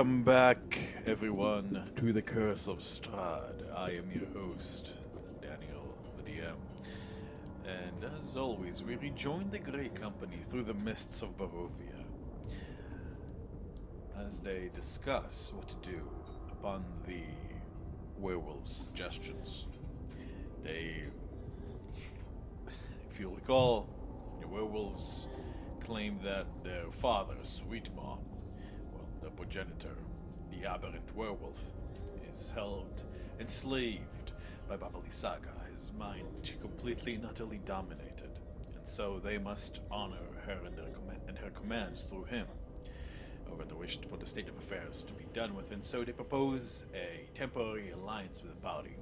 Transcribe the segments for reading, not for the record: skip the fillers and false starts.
Welcome back, everyone, to the Curse of Strahd. I am your host, Daniel, the DM. And as always, we rejoin the Grey Company through the mists of Barovia as they discuss what to do upon the werewolves' suggestions. They, if you recall, the werewolves claim that their father, Sweetmaw, the progenitor, the aberrant werewolf, is held enslaved by Mama Lysaga, his mind completely and utterly dominated, and so they must honor her and her commands through him. However, they wished for the state of affairs to be done with, and so they propose a temporary alliance with the party.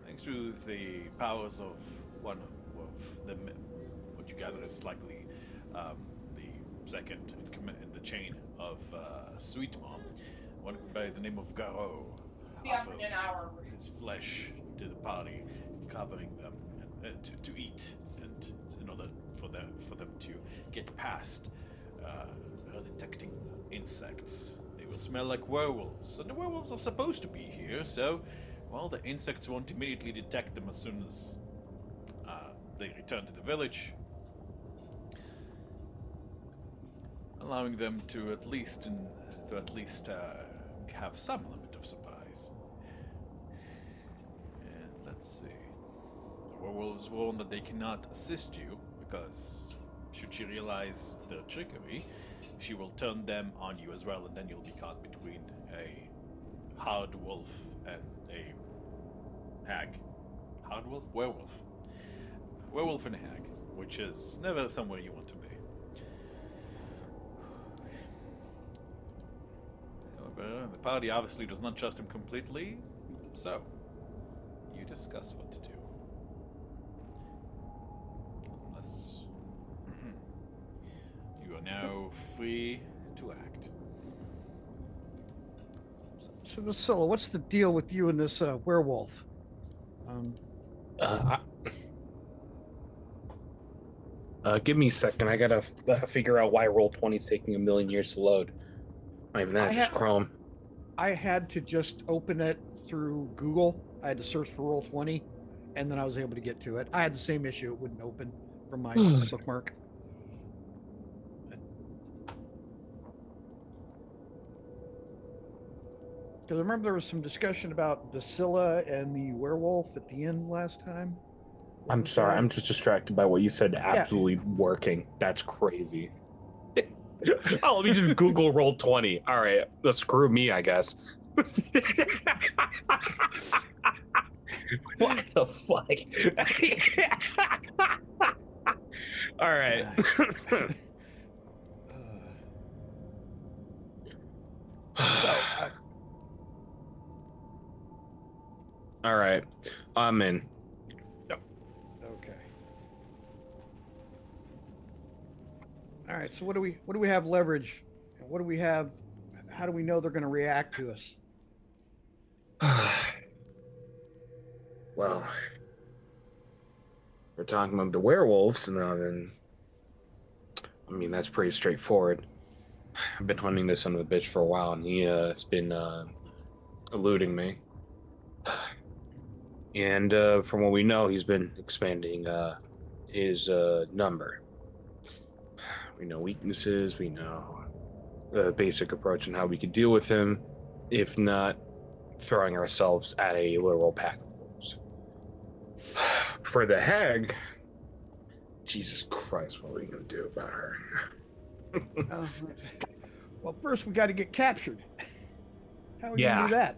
Thanks to the powers of one of them, what you gather is likely the second in the chain of Sweetmaw, one by the name of Garou, offers his flesh to the party, covering them and, to eat, and in order for them to get past her detecting insects. They will smell like werewolves, and the werewolves are supposed to be here, so well, the insects won't immediately detect them as soon as they return to the village, allowing them to at least have some limit of surprise. And let's see. The werewolves warn that they cannot assist you because, should she realize their trickery, she will turn them on you as well, and then you'll be caught between a hard wolf and a hag. Hard wolf? Werewolf. Werewolf and a hag, which is never somewhere you want to be. However, the party obviously does not trust him completely, so you discuss what to do. Unless you are now free to act. So, Vasilla, what's the deal with you and this werewolf? Give me a second. I gotta figure out why Roll20 is taking a million years to load. Not even that, just Chrome. I had to just open it through Google. I had to search for Roll20, and then I was able to get to it. I had the same issue; it wouldn't open from my bookmark. Because I remember there was some discussion about Vasilla and the werewolf at the end last time. I'm sorry, I'm just distracted by what you said. Absolutely working. That's crazy. Oh, let me just Google Roll20. All right, screw me, I guess. What the fuck? All right. All right, I'm in. Okay. All right. So what do we have leverage? What do we have? How do we know they're going to react to us? Well, we're talking about the werewolves now. Then, I mean, that's pretty straightforward. I've been hunting this son of a bitch for a while, and he has been eluding me. And from what we know, he's been expanding his number. We know weaknesses, we know the basic approach and how we could deal with him, if not throwing ourselves at a literal pack of wolves. For the hag, Jesus Christ, what are we going to do about her? Well, first we got to get captured. How are we going to do that?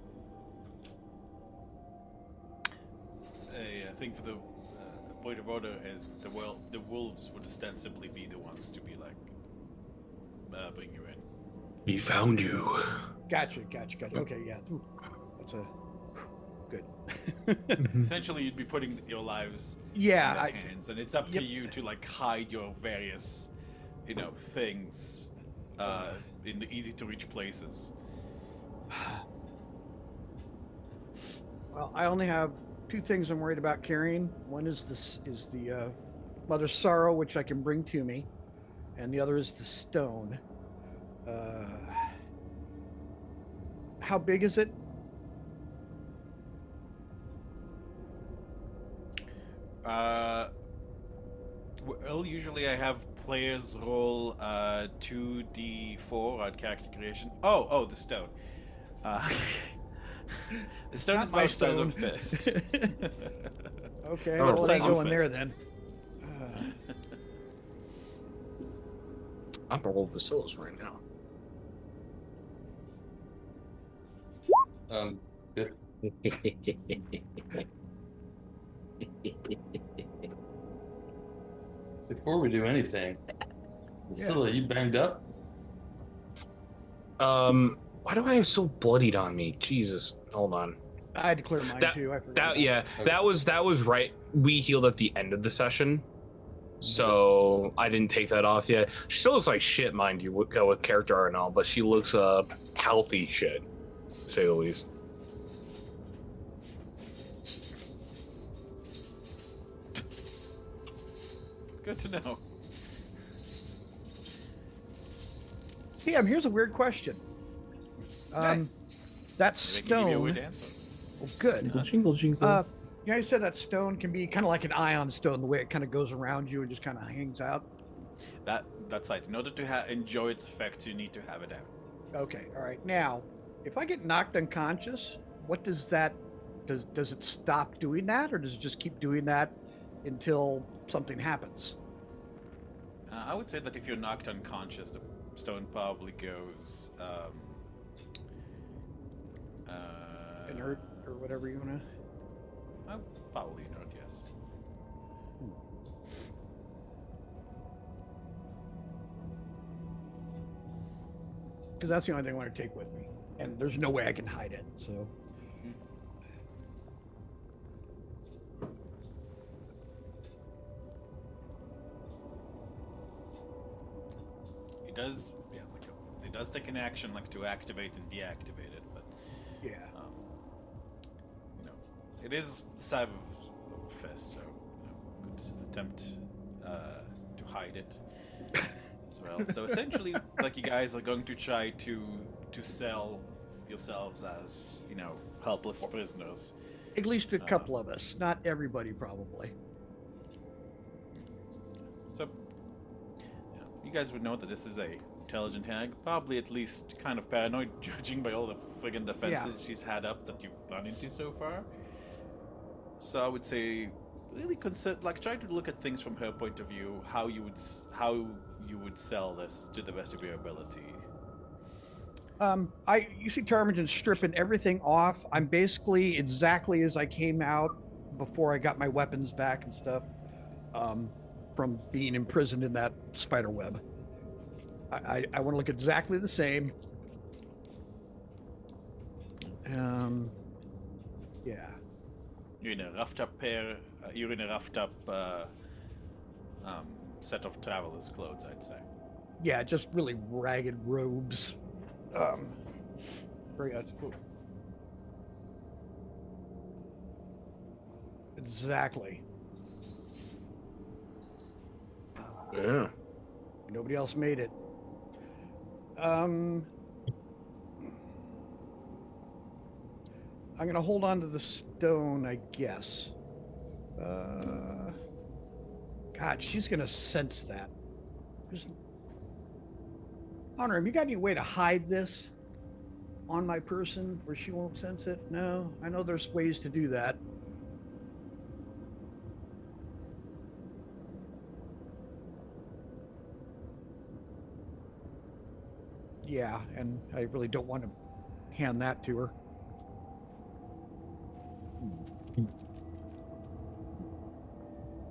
I think for the point of order is the wolves would ostensibly be the ones to be like, bring you in. We found you. Gotcha. Okay, yeah. Ooh, that's good. Essentially, you'd be putting your lives in their hands, and it's up to you to like hide your various, things in the easy to reach places. Well, I only have two things I'm worried about carrying. One is the Mother's Sorrow, which I can bring to me, and the other is the stone. How big is it? Well, usually I have players roll 2d4 on character creation. Oh, the stone. Uh, the stone Not is my about the size of stone. a fist. Okay, Oh, well, it ain't size of a going there fist. then. I'm gonna roll the souls right now. Good. Before we do anything, Priscilla, you banged up? Why do I have so bloodied on me? Jesus, hold on. I had to clear mine too. I forgot. That about yeah, Okay. that was right. We healed at the end of the session, so I didn't take that off yet. She still looks like shit, mind you, with character art and all, but she looks healthy shit, to say the least. Good to know. Tim, here's a weird question. That Maybe I can give you a stone. weird answer. Oh, good. Jingle, jingle. You know, you said that stone can be kind of like an ion stone, the way it kind of goes around you and just kind of hangs out. That's right. In order to enjoy its effects, you need to have it out. Okay, all right. Now, if I get knocked unconscious, what does that does it stop doing that, or does it just keep doing that until something happens? I would say that if you're knocked unconscious, the stone probably goes Inert or whatever you wanna. probably inert, yes. Because that's the only thing I want to take with me, and there's no way I can hide it. So. It does take an action like to activate and deactivate it, but Yeah. it is the size of a fist, so good attempt to hide it as well. So essentially, like you guys are going to try to sell yourselves as helpless prisoners. At least a couple of us, not everybody, probably. So you guys would know that this is a intelligent hag, probably at least kind of paranoid, judging by all the friggin' defenses she's had up that you've run into so far. So I would say, really try to look at things from her point of view, how you would sell this to the best of your ability. You see Tarmington stripping everything off. I'm basically exactly as I came out before I got my weapons back and stuff, from being imprisoned in that spider web. I want to look exactly the same. Yeah. You're in a roughed up set of traveler's clothes, I'd say. Yeah, just really ragged robes. Very cool. Exactly. Yeah. Nobody else made it. I'm gonna hold on to the stone, I guess. God, she's gonna sense that. Honor, have you got any way to hide this on my person where she won't sense it? No, I know there's ways to do that. Yeah, and I really don't want to hand that to her.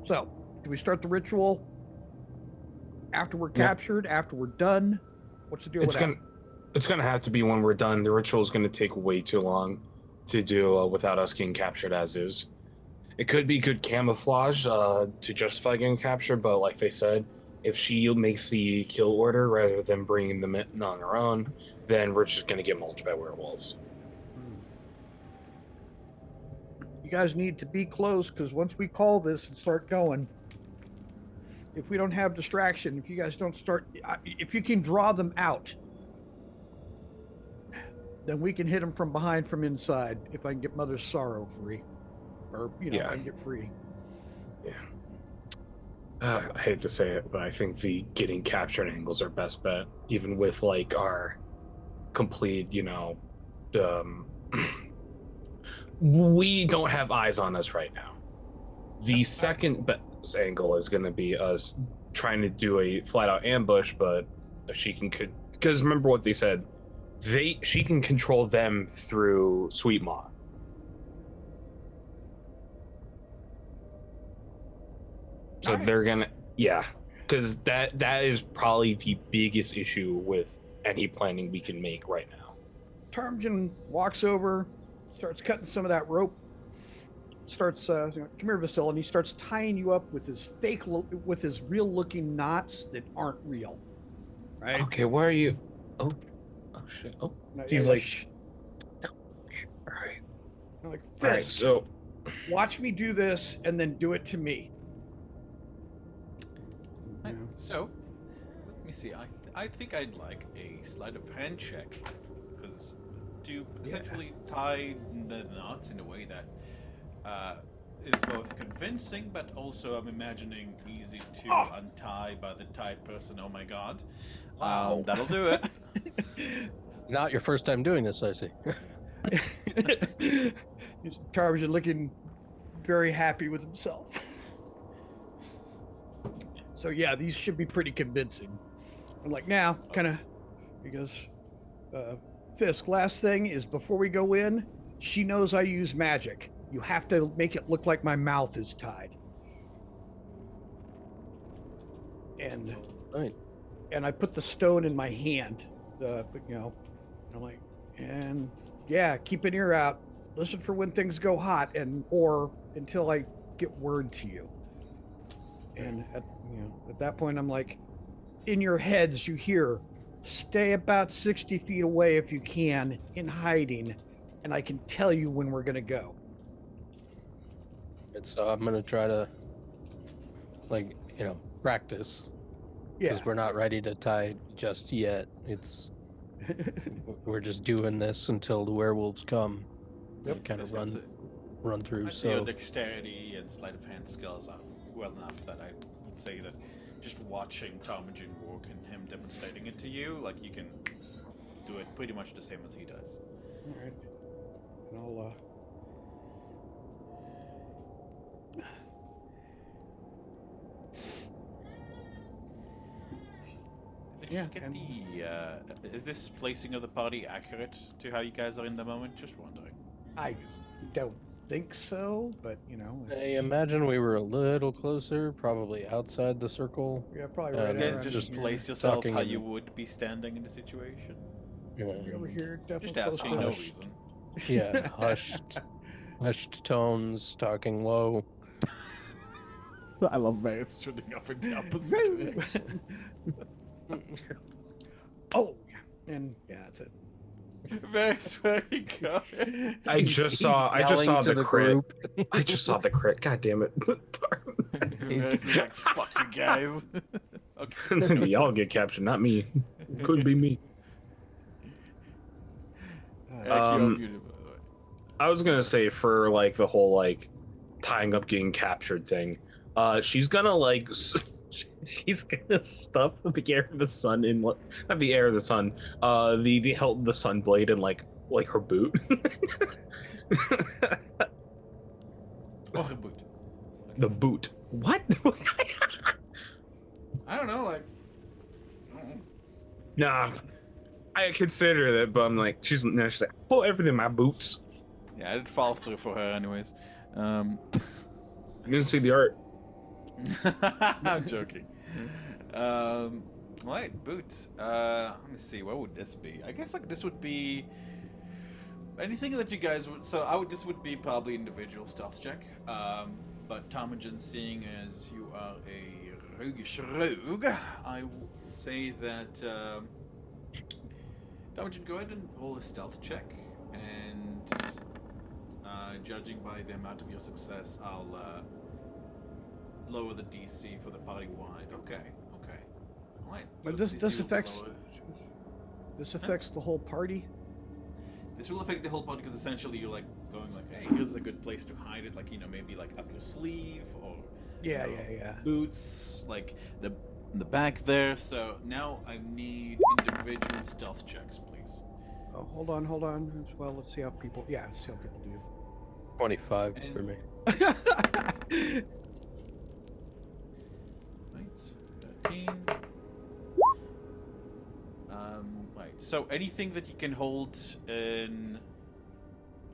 So, do we start the ritual after we're captured, after we're done? What's the deal with that? It's gonna have to be when we're done. The ritual is gonna take way too long to do without us getting captured as is. It could be good camouflage to justify getting captured, but like they said, if she makes the kill order rather than bringing them in on her own, then we're just gonna get mulched by werewolves. You guys need to be close, because once we call this and start going, if we don't have distraction, if you guys don't start, if you can draw them out, then we can hit them from behind, from inside. If I can get Mother's Sorrow free, or if I can get free. Yeah. I hate to say it, but I think the getting captured angles are best bet, even with like our complete, we don't have eyes on us right now. The second best angle is going to be us trying to do a flat out ambush, but if she can, because remember what they said, she can control them through Sweet Maw. So they're gonna, because that is probably the biggest issue with any planning we can make right now. Tarmjan walks over, starts cutting some of that rope, starts, come here, Vasil, and he starts tying you up with his with his real-looking knots that aren't real. Right? Okay, where are you? Oh shit! Oh, No, he's yeah, like, all right, I'm like, all right. Fisk, So, watch me do this, and then do it to me. So, let me see. I think I'd like a sleight of hand check, because to essentially tie the knots in a way that is both convincing, but also I'm imagining easy to untie by the tied person. Oh my god! Wow. That'll do it. Not your first time doing this, I see. Tarmjan looking very happy with himself. So yeah, these should be pretty convincing. I'm like, now, kind of, he goes, Fisk, last thing is before we go in, she knows I use magic. You have to make it look like my mouth is tied. And Right. and I put the stone in my hand, I'm like, and yeah, keep an ear out. Listen for when things go hot, or until I get word to you. And at that point, I'm like, in your heads, you hear, stay about 60 feet away if you can, in hiding, and I can tell you when we're gonna go. And so I'm gonna try to, practice. Yeah. Because we're not ready to tie just yet. We're just doing this until the werewolves come. Yep. Kind of That's run through. I'd say your So dexterity and sleight of hand skills are well enough that I would say that just watching Tarmjan walk and him demonstrating it to you, like you can do it pretty much the same as he does. All right. And I'll Did Yeah, you get and- the? Is this placing of the party accurate to how you guys are in the moment? Just wondering. I don't think so, but I imagine we were a little closer, probably outside the circle. yeah, probably You right You around guys just here. place yourself talking how in- you would be standing in the situation. Over here, definitely Just close asking, to no Hushed. reason. Yeah, hushed tones, talking low. I love Vance shooting off in the opposite direction. Oh, yeah, and yeah, that's it. Vance, where you go? I just saw Yelling to the crit. group. I just saw the crit. God damn it! Vance is like, fuck you guys. Okay. Y'all get captured, not me. Could be me. Eric, you're muted, by the way. I was gonna say for like the whole like tying up getting captured thing. She's gonna she's gonna stuff the air of the sun in what? Not the air of the sun. The hilt of the sun blade in like her boot. Oh, the boot. The boot. What? I don't know, like. Nah. I consider that, but I'm like, she's like, pull everything in my boots. Yeah, it'd fall through for her, anyways. You didn't see the art. I'm joking. Right, boots. Let me see. What would this be? I guess like this would be anything that you guys would. So this would be probably individual stealth check. But Tarmjan, seeing as you are a roguish rogue, I would say that Tarmjan, go ahead and roll a stealth check, and judging by the amount of your success, I'll lower the DC for the party wide. Okay. All right. But so this the DC this will be affects lower. this affects the whole party. This will affect the whole party because essentially you're like going like, hey, here's a good place to hide it. Like maybe like up your sleeve or Yeah, you know, yeah. boots, like in the back there. So now I need individual stealth checks, please. Oh, hold on. Well, let's see how people. Yeah, see how people do. 25 And- for me. Right, 13. Right. So anything that you can hold in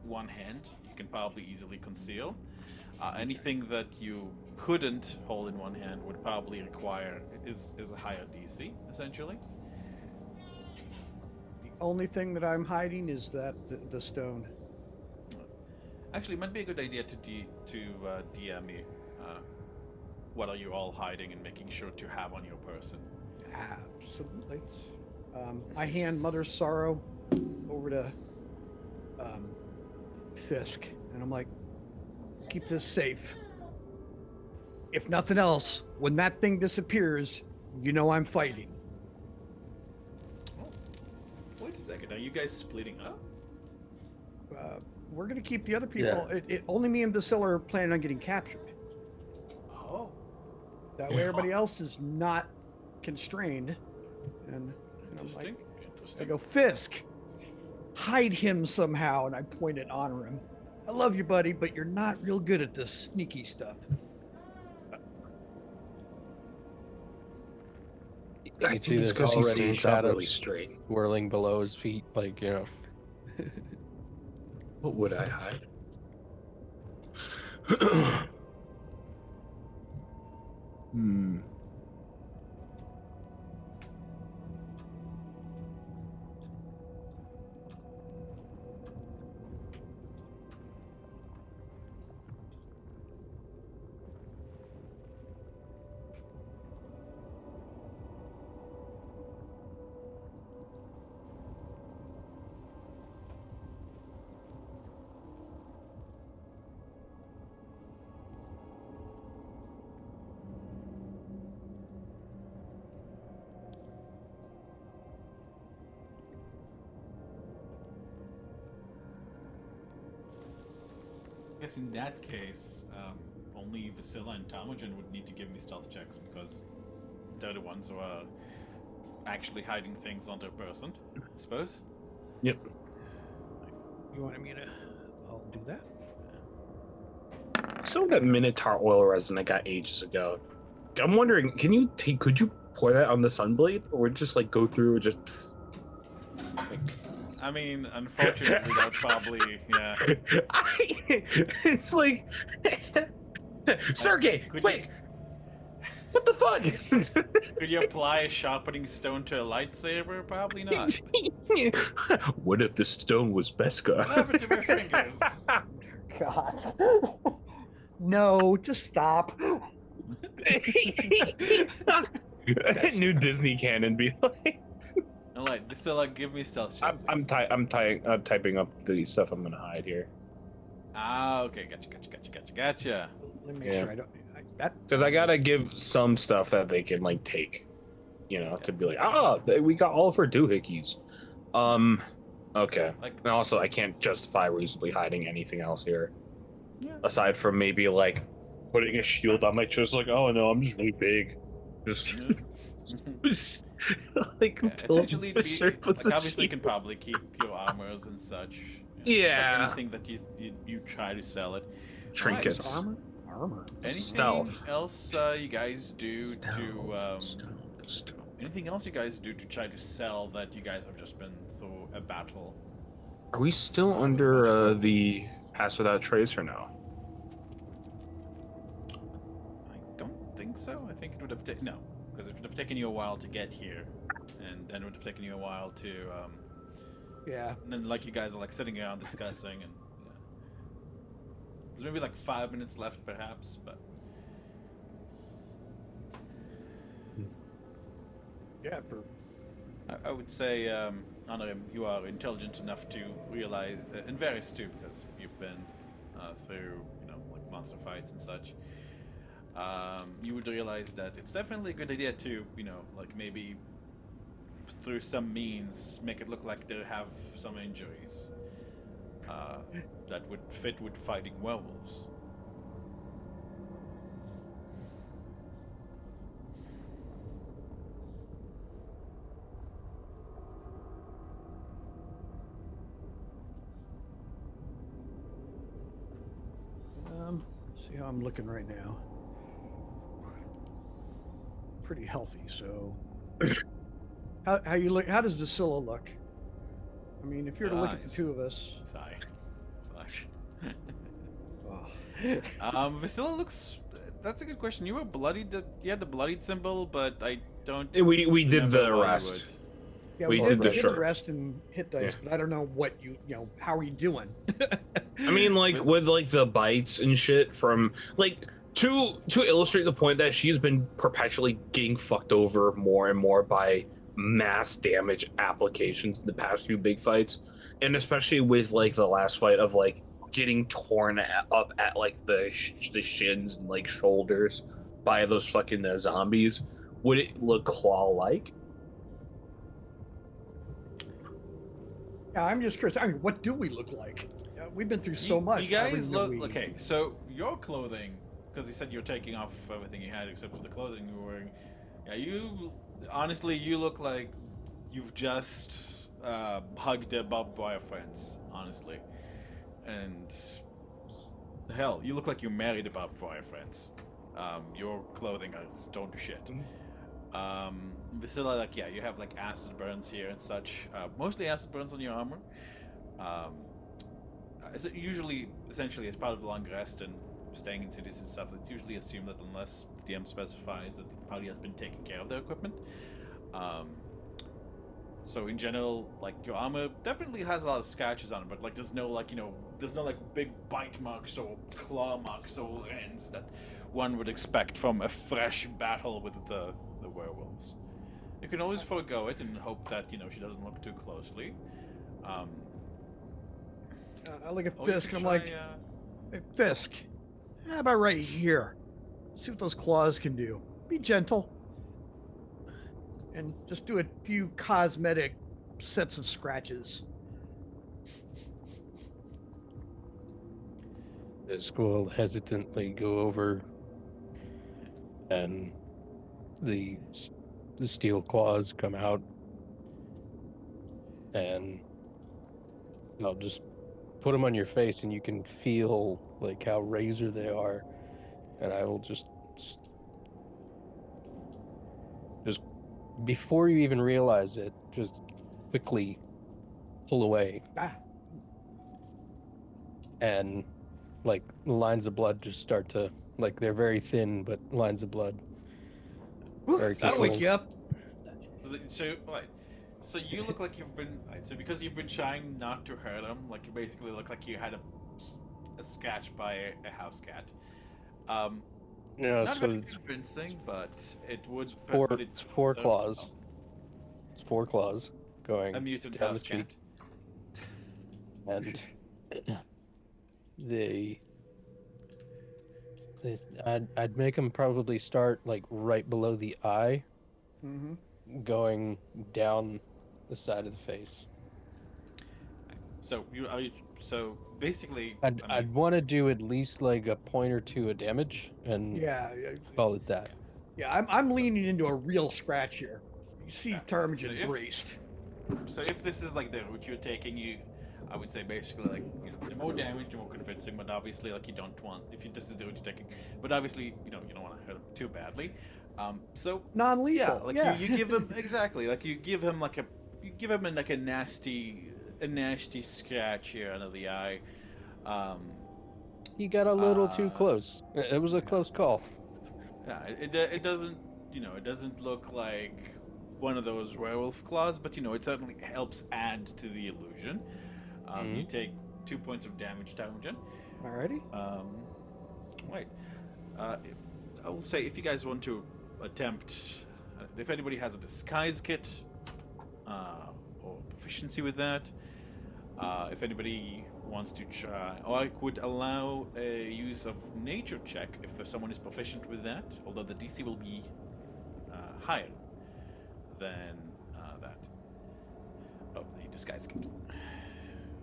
one hand, you can probably easily conceal. Anything that you couldn't hold in one hand would probably require is a higher DC, essentially. The only thing that I'm hiding is that the stone. Actually, it might be a good idea to DM me. What are you all hiding and making sure to have on your person? Absolutely. I hand Mother's Sorrow over to Fisk, and I'm like, keep this safe. If nothing else, when that thing disappears, you know I'm fighting. Oh, wait a second. Are you guys splitting up? We're gonna keep the other people. Only me and Vasilla are planning on getting captured. Oh, That way, everybody else is not constrained. And I'm interesting. like, I Interesting. go, Fisk, hide him somehow, and I point at honor him. I love you, buddy, but you're not real good at this sneaky stuff. I You think see it's there's because he already stands up really shadows straight. whirling below his feet, like, What would I hide? Hmm. I guess in that case, only Vasilla and Tamajan would need to give me stealth checks because they're the ones who are actually hiding things on their person, I suppose. Yep. You wanted me to? I'll do that. Some of that Minotaur oil resin I got ages ago. I'm wondering, could you pour that on the Sunblade, or just like go through and just? Psst? I mean, unfortunately, that would probably, yeah. It's like, Sergey, Could wait, what the fuck? Could you apply a sharpening stone to a lightsaber? Probably not. What if the stone was Beskar? What happened to my fingers? God. No, just stop. New Disney canon be like. Alright, Vasilla, give me stealth check, I'm please. typing up the stuff I'm gonna hide here Okay, gotcha. Let me make Yeah. sure I don't. That because I gotta give some stuff that they can like take, to be like, we got all of our doohickeys. Okay. Like, And also, I can't justify reasonably hiding anything else here, yeah. aside from maybe like putting a shield on my chest, like, oh no, I'm just really big. Just, just like Yeah, until essentially, the shirt puts a obviously you can shield. probably keep your armors and such. Yeah. Like anything that you try to sell it. Trinkets. armor. Anything Stealth. else you guys do to anything else you guys do to try to sell that you guys have just been through a battle? Are we still under the pass without trace or no? I don't think so. I think it would have taken no, because it would have taken you a while to get here, and then it would have taken you a while to Yeah. and then like you guys are like sitting around discussing, and there's maybe like 5 minutes left, perhaps, but Yeah. I would say, Anna, you are intelligent enough to realize, and Varys too, because you've been through, like monster fights and such. you would realize that it's definitely a good idea to, like maybe through some means make it look like they have some injuries that would fit with fighting werewolves. See how I'm looking right now. Pretty healthy, so how you look? How does Vasilla look? I mean, if you were to look at the Eyes. two of us, Sigh. oh. Vasila looks. That's a good question. You were bloodied. You had the bloodied symbol, but I don't. We did remember the why you rest. would. Yeah, We we did did the the shirt. rest and hit dice, but I don't know what how are you doing? I mean, like But- with like the bites and shit from like to illustrate the point that she's been perpetually getting fucked over more and more by mass damage applications in the past few big fights, and especially with like the last fight of like getting torn up at like the shins and like shoulders by those fucking zombies. Would it look claw like? Yeah, I'm just curious. I mean, what do we look like? We've been through so much. You I already guys know look okay. So your clothing, because you said you're taking off everything you had except for the clothing you were wearing. Yeah, you honestly you look like you've just hugged a barbed wire fence. Honestly, and hell, you look like you married a barbed wire fence. Your clothing don't do shit. Vasila, like, yeah, you have like acid burns here and such. Mostly acid burns on your armor. It's usually, essentially, as part of the long rest and staying in cities and stuff, it's usually assumed that unless DM specifies that the party has been taking care of their equipment. So in general, like, your armor definitely has a lot of scratches on it, but like there's no like, there's no like big bite marks or claw marks or ends that one would expect from a fresh battle with the werewolves. You can always forego it and hope that, she doesn't look too closely. I look at Or you Fisk could and I'm try, like, hey, Fisk, how about right here? See what those claws can do. Be gentle. And just do a few cosmetic sets of scratches. The school hesitantly go over, and the steel claws come out, and I'll just put them on your face, and you can feel like how razor they are, and I will just before you even realize it, just quickly pull away, Ah, and like lines of blood just start to, like, they're very thin, but lines of blood. Very that'll wake controlled. you up. So, right. So you look like you've been, right, so because you've been trying not to hurt them, like you basically look like you had a scratch by a house cat. Yeah, Not so very it's convincing, but it would. four. But it It's four serves claws. well. It's four claws going A mutant down house the cat. cheek, and they. I'd make them probably start like right below the eye, Mm-hmm. going down the side of the face. So so basically, I'd want to do at least like a point or two of damage and Yeah, call it that. yeah. I'm leaning into a real scratch here. You see, Yeah, Tarmage so if- braced. So if this is like the route you're taking, I would say basically like the more damage, the more convincing. But obviously, like you don't want this is the route you're taking. But obviously, you don't want to hurt him too badly. So Non-lethal. yeah, like yeah. you give him exactly like you give him like a nasty scratch here under the eye. He got a little too close. It was a close call. Yeah, it doesn't it doesn't look like one of those werewolf claws, but it certainly helps add to the illusion. You take 2 points of damage, Temujin. Alrighty. Right. I will say if you guys want to attempt, if anybody has a disguise kit or proficiency with that, If anybody wants to try, or I could allow a use of nature check if someone is proficient with that, although the DC will be higher than that of the disguise kit,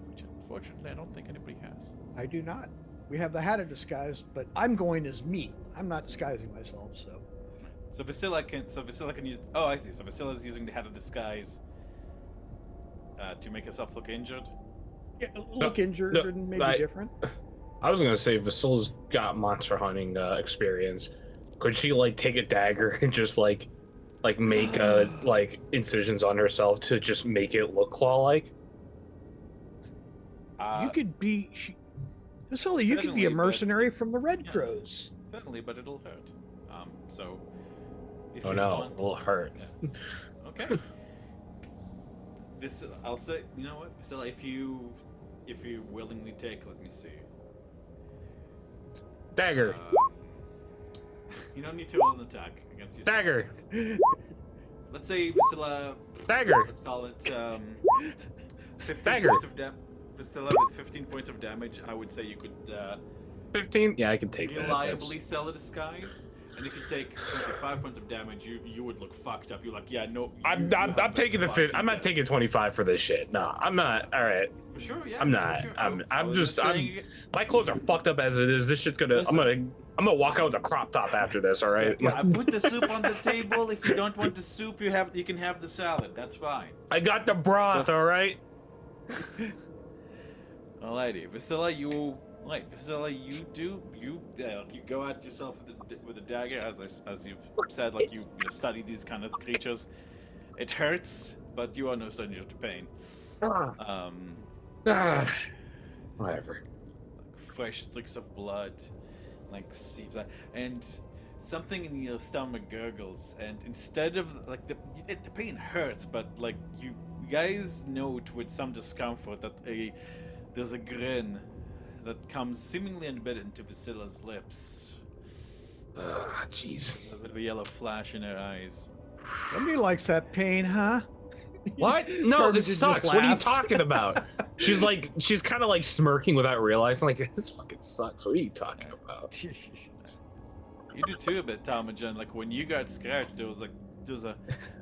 which unfortunately I don't think anybody has. I do not. We have the hat of disguise, but I'm going as me. I'm not disguising myself, so. So Vasilla can use. Oh, I see. So Vasilla's using the hat of disguise to make herself look injured. Yeah, look injured and maybe different. I was gonna say Vasilla's got monster hunting experience. Could she like take a dagger and just like make like incisions on herself to just make it look claw-like? You could be, Vasily, you could be a certainly, mercenary but- from the Red yeah. Crows. Certainly, but it'll hurt. So. If Oh you no, want- it'll hurt. Yeah. Okay. This I'll say. You know what, Vasilla, if you willingly take, let me see. Dagger. You don't need to roll an attack against yourself. Dagger. Let's say Vasilla. Dagger. Let's call it 15 Dagger. points of damage. Vasilla with 15 points of damage. I would say you could 15? Yeah, I can take that. reliably sell a disguise. And if you take 25 points of damage, you would look fucked up. You're like, yeah, no. I'm taking the fit. I'm not taking 25 for this shit. No, I'm not. All right, For sure, yeah. I'm not. For sure. I'm just. My clothes are fucked up as it is. This shit's gonna. Listen. I'm gonna walk out with a crop top after this. All right. I put the soup on the table. If you don't want the soup, you can have the salad. That's fine. I got the broth. All right. Alrighty, Vasilla, you go at yourself with a dagger, as you've said, like you study these kind of creatures. It hurts, but you are no stranger to pain. Whatever. Like fresh streaks of blood, like seep, and something in your stomach gurgles, and instead of like the pain hurts, but like you guys note with some discomfort that there's a grin that comes seemingly embedded into Vasilla's lips. Jeez. There's a bit of a yellow flash in her eyes. Nobody likes that pain, huh? What? No, Carmen this just sucks. What are you laughs. talking about? She's kind of like smirking without realizing, like, this fucking sucks. What are you talking about? You do too a bit, Talmadjan. Like when you got scratched, there was a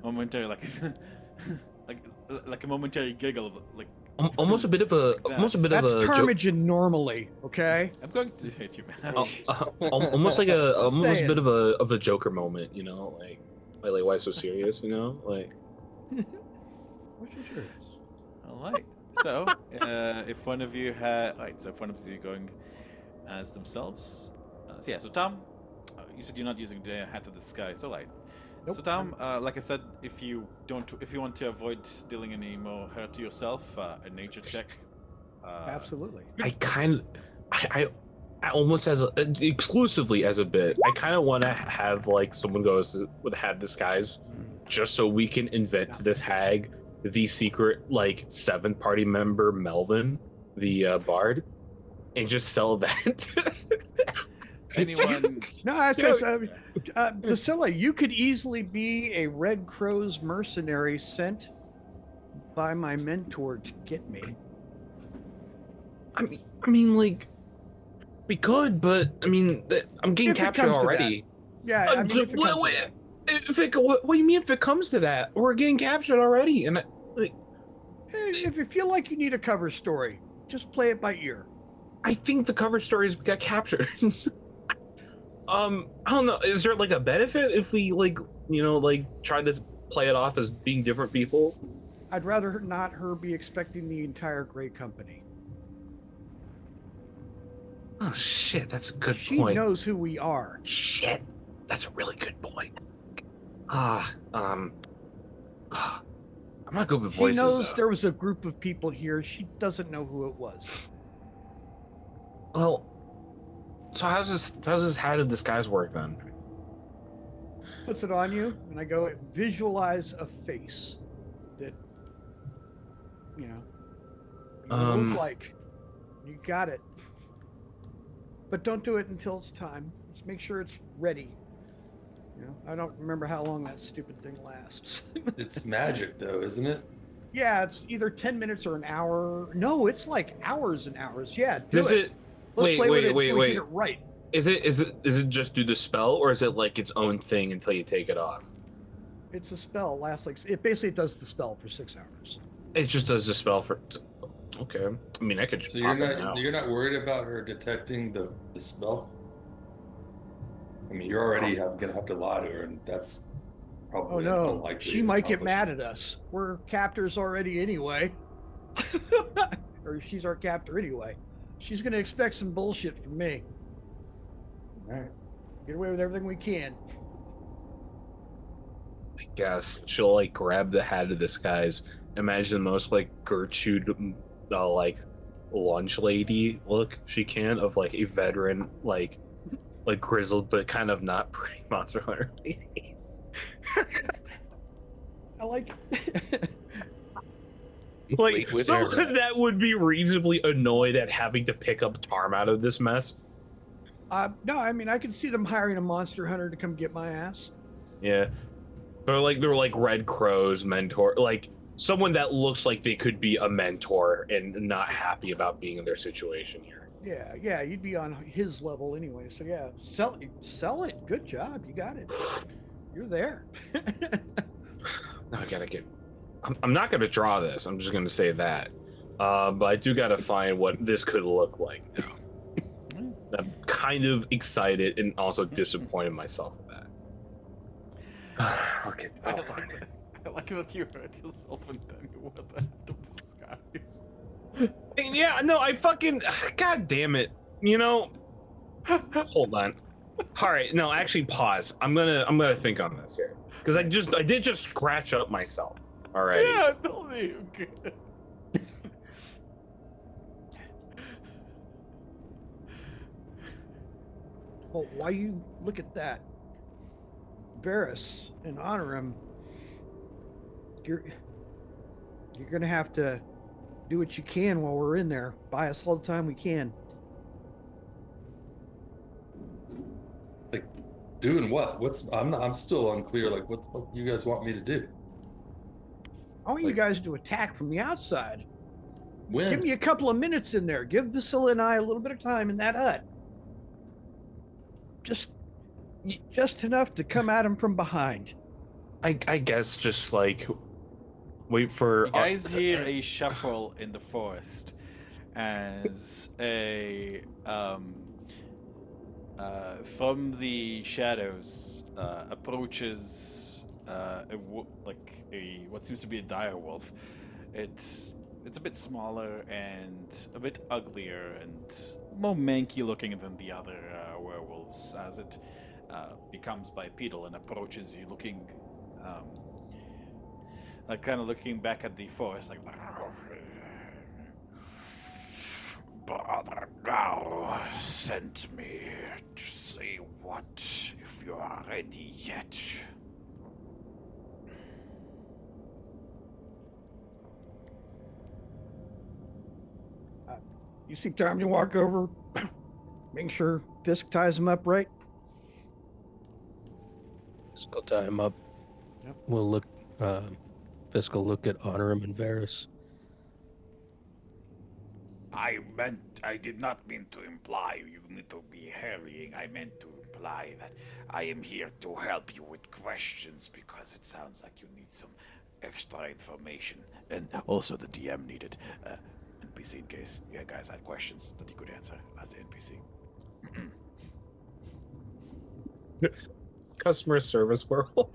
momentary like a momentary giggle of like. Almost a bit of a That's joke. Ptarmigan normally, okay? I'm going to hit you, man. Almost like almost a saying. bit of a Joker moment, you know, like why so serious, you know, like. Which is yours? All right. So, if one of you if one of you going as themselves, so Tom, you said you're not using the hat of the sky, so right. Nope. So Tom, like I said, if you want to avoid dealing any more hurt to yourself, a nature check. Absolutely. I almost exclusively as a bit. I kind of want to have like someone goes with a hat disguise, just so we can invent this hag, the secret like 7th party member Melvin, the bard, and just sell that. Anyone? No, Vasily, you could easily be a Red Crow's mercenary sent by my mentor to get me. I mean, like, we could, but I mean, I'm getting If it captured comes to already. Yeah, I mean, if it comes to that. What do you mean if it comes to that? We're getting captured already, and If you feel like you need a cover story, just play it by ear. I think the cover stories got captured. I don't know. Is there like a benefit if we try to play it off as being different people? I'd rather not her be expecting the entire Grey Company. Oh shit, that's a good She point. knows who we are. Shit, that's a really good point. I'm not good with She voices. knows though. there was a group of people here. She doesn't know who it was. Well, so how's this hat of disguise work then? Puts it on you, and I go, visualize a face that, you look like. You got it. But don't do it until it's time. Just make sure it's ready. I don't remember how long that stupid thing lasts. It's magic, though, isn't it? Yeah, it's either 10 minutes or an hour. No, it's like hours and hours. Yeah, do Does it. it? Let's play with it until we Wait. get it right. Is it just do the spell, or is it like its own thing until you take it off? It's a spell. It lasts like it basically does the spell for 6 hours. It just does the spell for. Okay. I mean, I could just So pop it now. you're not worried about her detecting the spell? I mean, you're already gonna have to lie to her, and that's probably Oh no, unlikely she to might get accomplish. mad at us. We're captors already anyway. Or she's our captor anyway. She's gonna expect some bullshit from me. All right. Get away with everything we can. I guess she'll like grab the hat of this guy's. Imagine the most like Gertrude, like lunch lady look she can of like a veteran, like grizzled but kind of not pretty monster hunter lady. I like it. Like Complete with someone hairnet. that would be reasonably annoyed at having to pick up Tarm out of this mess. No, I mean I can see them hiring a monster hunter to come get my ass. Yeah, they're like Red Crow's mentor, like someone that looks like they could be a mentor and not happy about being in their situation here. Yeah, you'd be on his level anyway. So yeah, sell it. Good job, you got it. You're there. Now I gotta get. I'm not gonna draw this. I'm just gonna say that. But I do gotta find what this could look like now. I'm kind of excited and also disappointed myself with that. Okay, I'll find it. I like that you hurt yourself and then you wore the hat of disguise. And yeah, no, I fucking. God damn it. You know. Hold on. All right, no, actually, pause. I'm gonna think on this here because I did just scratch up myself already. Yeah, totally. Okay. Well, why you look at that, Varys, and honor him? You're gonna have to do what you can while we're in there. Buy us all the time we can. Like, doing what? I'm still unclear. Like, what the fuck you guys want me to do? I want you guys to attack from the outside. When? Give me a couple of minutes in there. Give Vasilla and I a little bit of time in that hut. Just enough to come at him from behind. I guess just like wait for. You guys hear a shuffle in the forest as a from the shadows approaches what seems to be a dire wolf. It's a bit smaller and a bit uglier and more manky looking than the other werewolves as it becomes bipedal and approaches you looking like kind of looking back at the forest like Brother Gao sent me to say what if you are ready yet. You see time to walk over, make sure Fisk ties him up right. Fiscal tie him up. Yep. We'll look. Fiscal look at Honorum and Varys. I did not mean to imply you need to be hurrying. I meant to imply that I am here to help you with questions because it sounds like you need some extra information. And also the DM needed NPC in case you guys had questions that he could answer as the NPC. Customer service werewolf.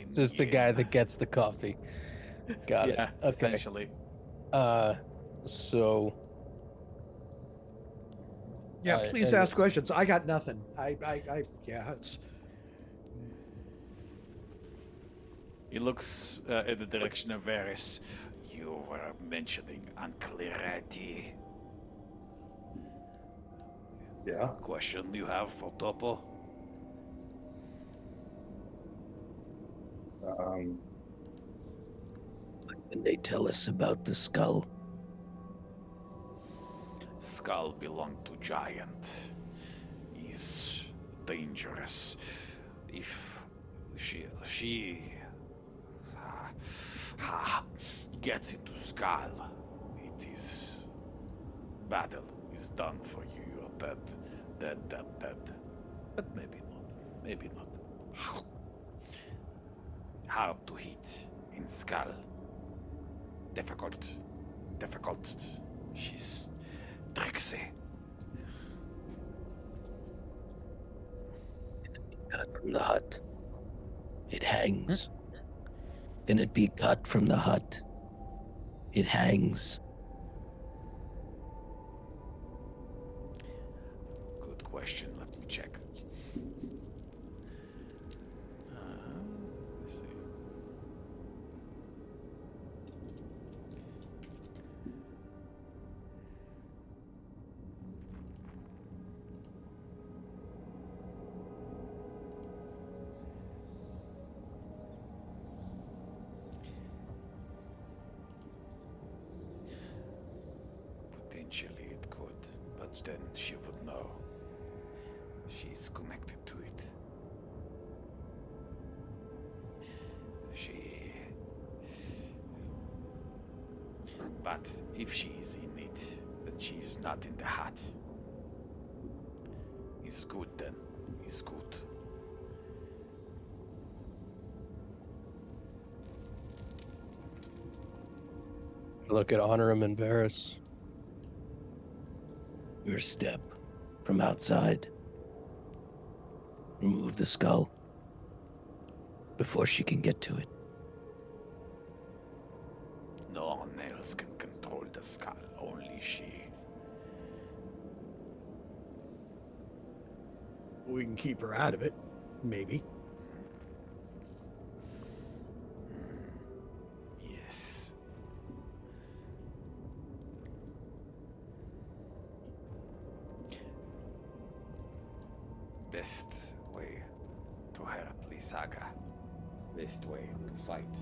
This is the guy that gets the coffee. Got it. Yeah, Okay. essentially. So. Yeah, I- please and- ask questions. I got nothing. It's He looks in the direction of Varys. You were mentioning unclarity. Yeah. Question you have for Topo? And they tell us about the skull. Skull belonged to Giant. He's dangerous. If she gets into skull, it is battle is done for you. You're dead, dead. But maybe not. Maybe not. Hard to hit in skull. Difficult. She's tricksy. Cut from the hut. It hangs. Can it be cut from the hut? It hangs. Good question. Let me check. Let's see. Potentially it could, but then she would know. She's connected to it. But if she is in it, then she is not in the hut. It's good then. It's good. Look at Honor him and Varys. Your step from outside. Remove the skull before she can get to it. No one else can control the skull, only she. We can keep her out of it, maybe. Yes. Best way to hurt Lysaga. Best way to fight.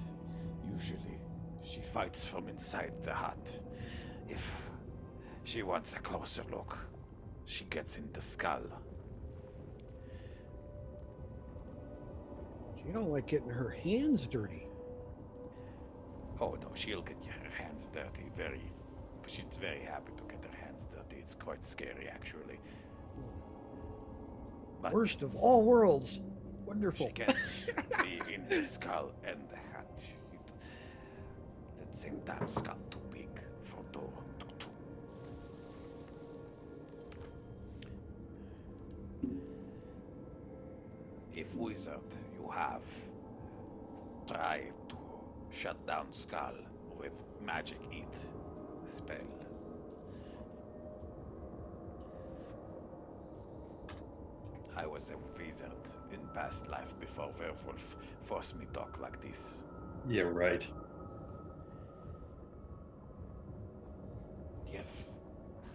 Usually, she fights from inside the hut. If she wants a closer look, she gets in the skull. She don't like getting her hands dirty. Oh no, she'll get her hands dirty. She's very happy to get her hands dirty. It's quite scary, actually. But Worst of all worlds. Wonderful. she can't be in the skull and the hut. At the same time, skull too big for door. Too. If wizard you have, try to shut down skull with magic eat spell. I was a wizard in past life before werewolf forced me talk like this. Yeah, right. Yes.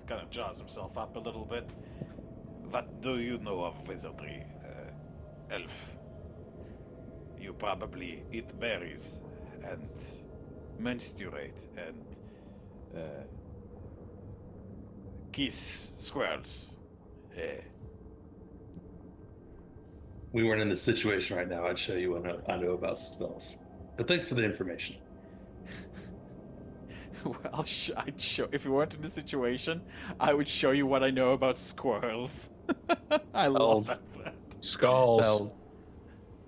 Kind of jaws himself up a little bit. What do you know of wizardry, elf? You probably eat berries and menstruate and kiss squirrels. We weren't in this situation right now. I'd show you what I know about spells. But thanks for the information. Well, I'd show. If you weren't in the situation, I would show you what I know about squirrels. I love that. Skulls. Spell.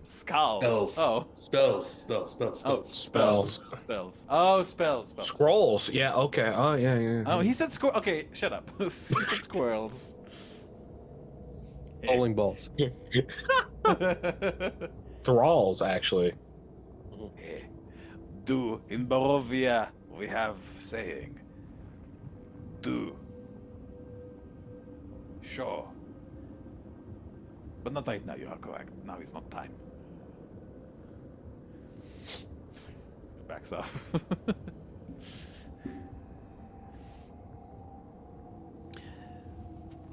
Skulls. Spells. Oh. Spells. Oh, spells. Oh, spells. Scrolls. Yeah, okay. Oh, yeah. Oh, he said squirrel. Okay, shut up. He said squirrels. Bowling balls. Thralls, actually. Do in Barovia we have saying. Do. Sure. But not right now, you are correct. Now is not time. Backs off.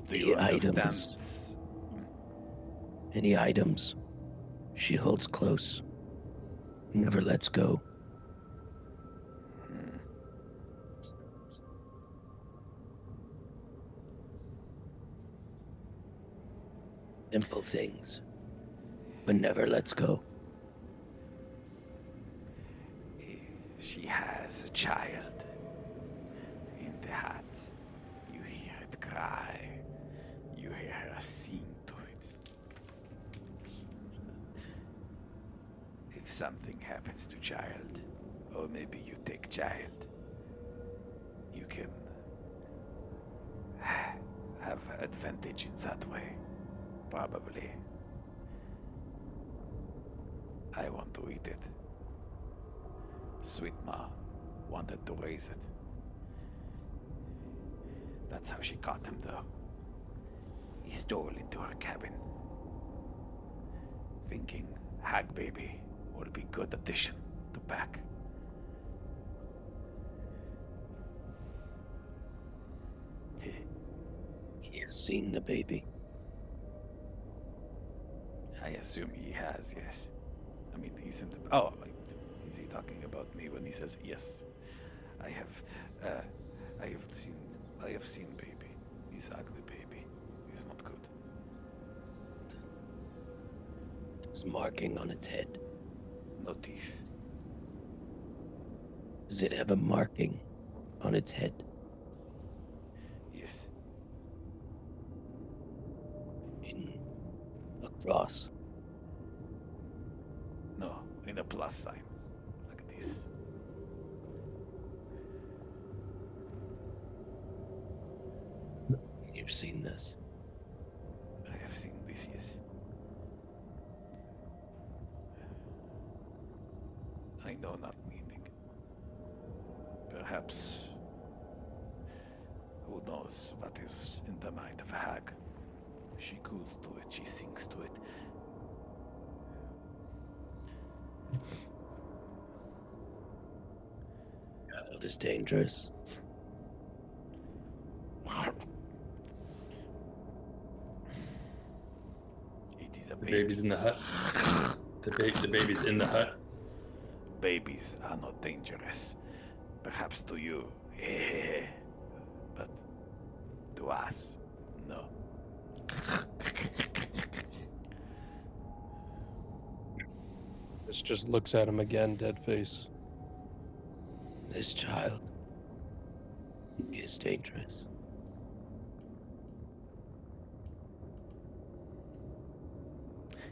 Do you understand? Any items she holds close, never lets go. Simple things, but never lets go. She has a child in the hat. You hear it cry. You hear her sing to it. If something happens to child, or maybe you take child, you can have advantage in that way. Probably. I want to eat it. Sweet Ma wanted to raise it. That's how she caught him, though. He stole into her cabin, thinking Hag Baby would be good addition to pack. He has seen the baby. I assume he has, yes. I mean, he's in the... Oh, wait. Is he talking about me when he says yes? I have seen baby. He's ugly baby. He's not good. There's marking on its head. No teeth. Does it have a marking on its head? Yes. In a cross? No, in a plus sign. Like this. You've seen this. I have seen this, yes. I know not meaning. Perhaps. Who knows what is in the mind of a hag? She cools to it, she sings to it. Child is dangerous. It is a The baby. baby's in the hut. The baby's in the hut. Babies are not dangerous. Perhaps to you, but to us, no. This just looks at him again, dead face. This child is dangerous.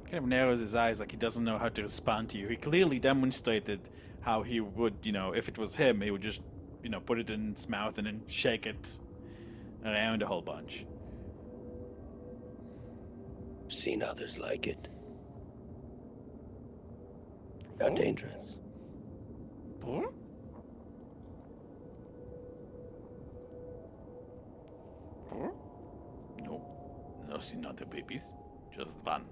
Kind of narrows his eyes like he doesn't know how to respond to you. He clearly demonstrated how he would, if it was him, he would just, put it in his mouth and then shake it around a whole bunch. I've seen others like it. Got dangerous. No. No, see not the babies. Just one.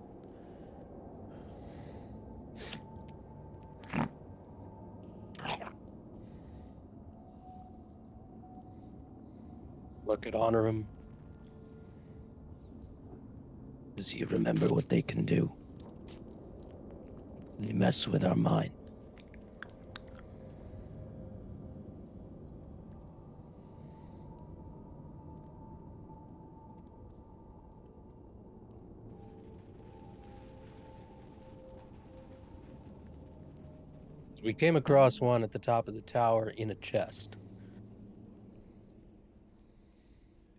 Look at honor him. Does he remember what they can do? They mess with our mind. We came across one at the top of the tower in a chest.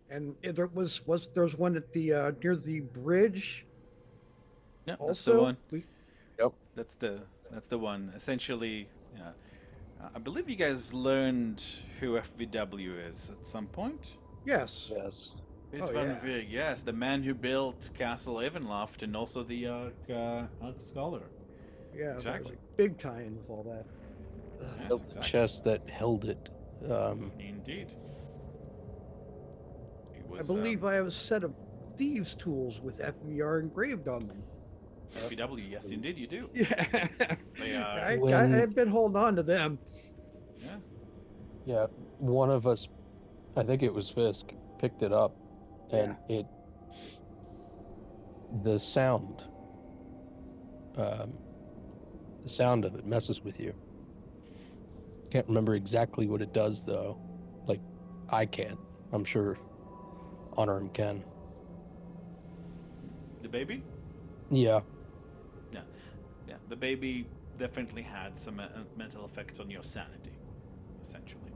And there was there's one at the near the bridge. Yeah, Also, that's the one. Yep. That's the one. Essentially, I believe you guys learned who FVW is at some point. Yes. Yes. It's Oh, Van yeah. Vig, yes, the man who built Castle Ravenloft and also the Ark Scholar. Yeah. Exactly. There's a big tie-in with all that. Yes, The exactly. chest that held it. Indeed. It I was, believe I have a set of thieves' tools with FVR engraved on them. FVW, yes, indeed, you do. Yeah. They are. I've been holding on to them. Yeah. Yeah, one of us, I think it was Fisk, picked it up, and the sound of it messes with you. Can't remember exactly what it does though. Like, I can. I'm sure Honorham can. The baby? Yeah. Yeah. The definitely had some mental effects on your sanity, essentially.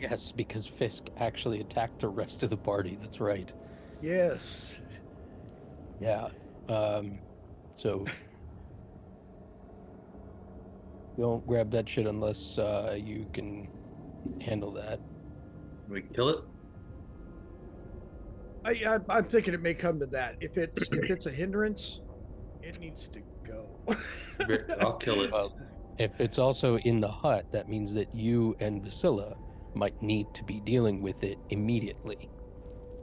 Yes, because Fisk actually attacked the rest of the party. That's right. Yes. Yeah. So don't grab that shit unless you can handle that. We kill it. I'm thinking it may come to that. If it's a hindrance, it needs to go. I'll kill it. Well, if it's also in the hut, that means that you and Vasilla might need to be dealing with it immediately.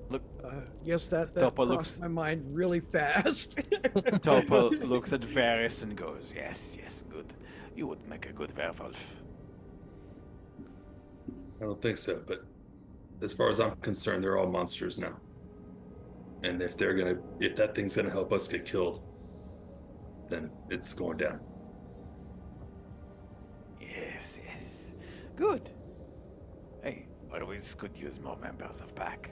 Look, Yes, that Topo crossed looks- my mind really fast. Topo looks at Varys and goes, yes, good. You would make a good werewolf. I don't think so, but as far as I'm concerned, they're all monsters now. And if that thing's gonna help us get killed, then it's going down. Yes. Good. Hey, always could use more members of Pack.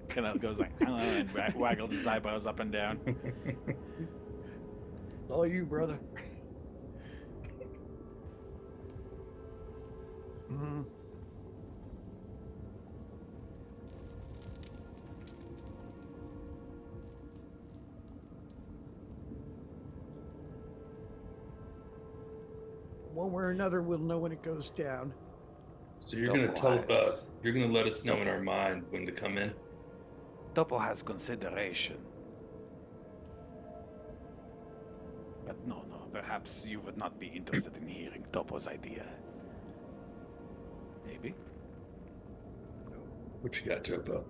Kind of goes like, and waggles his eyebrows up and down. All you, brother. Mhm. One way or another, we'll know when it goes down. So you're gonna Double-wise. you're gonna let us know in our mind when to come in. Topo has consideration. But no, perhaps you would not be interested in hearing Topo's idea. Maybe? What you got, Topo?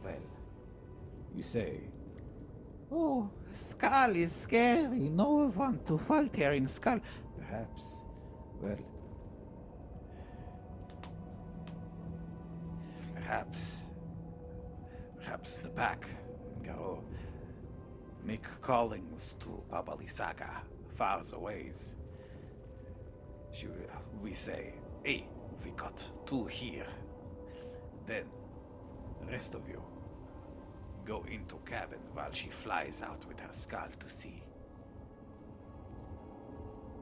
Well, you say, oh, Skull is scary. No one to falter in Skull. Perhaps, well, Perhaps the Pack and Garo make callings to Mama Lysaga, far ways. We say, hey, we got 2 here. Then, the rest of you, go into cabin while she flies out with her skull to sea.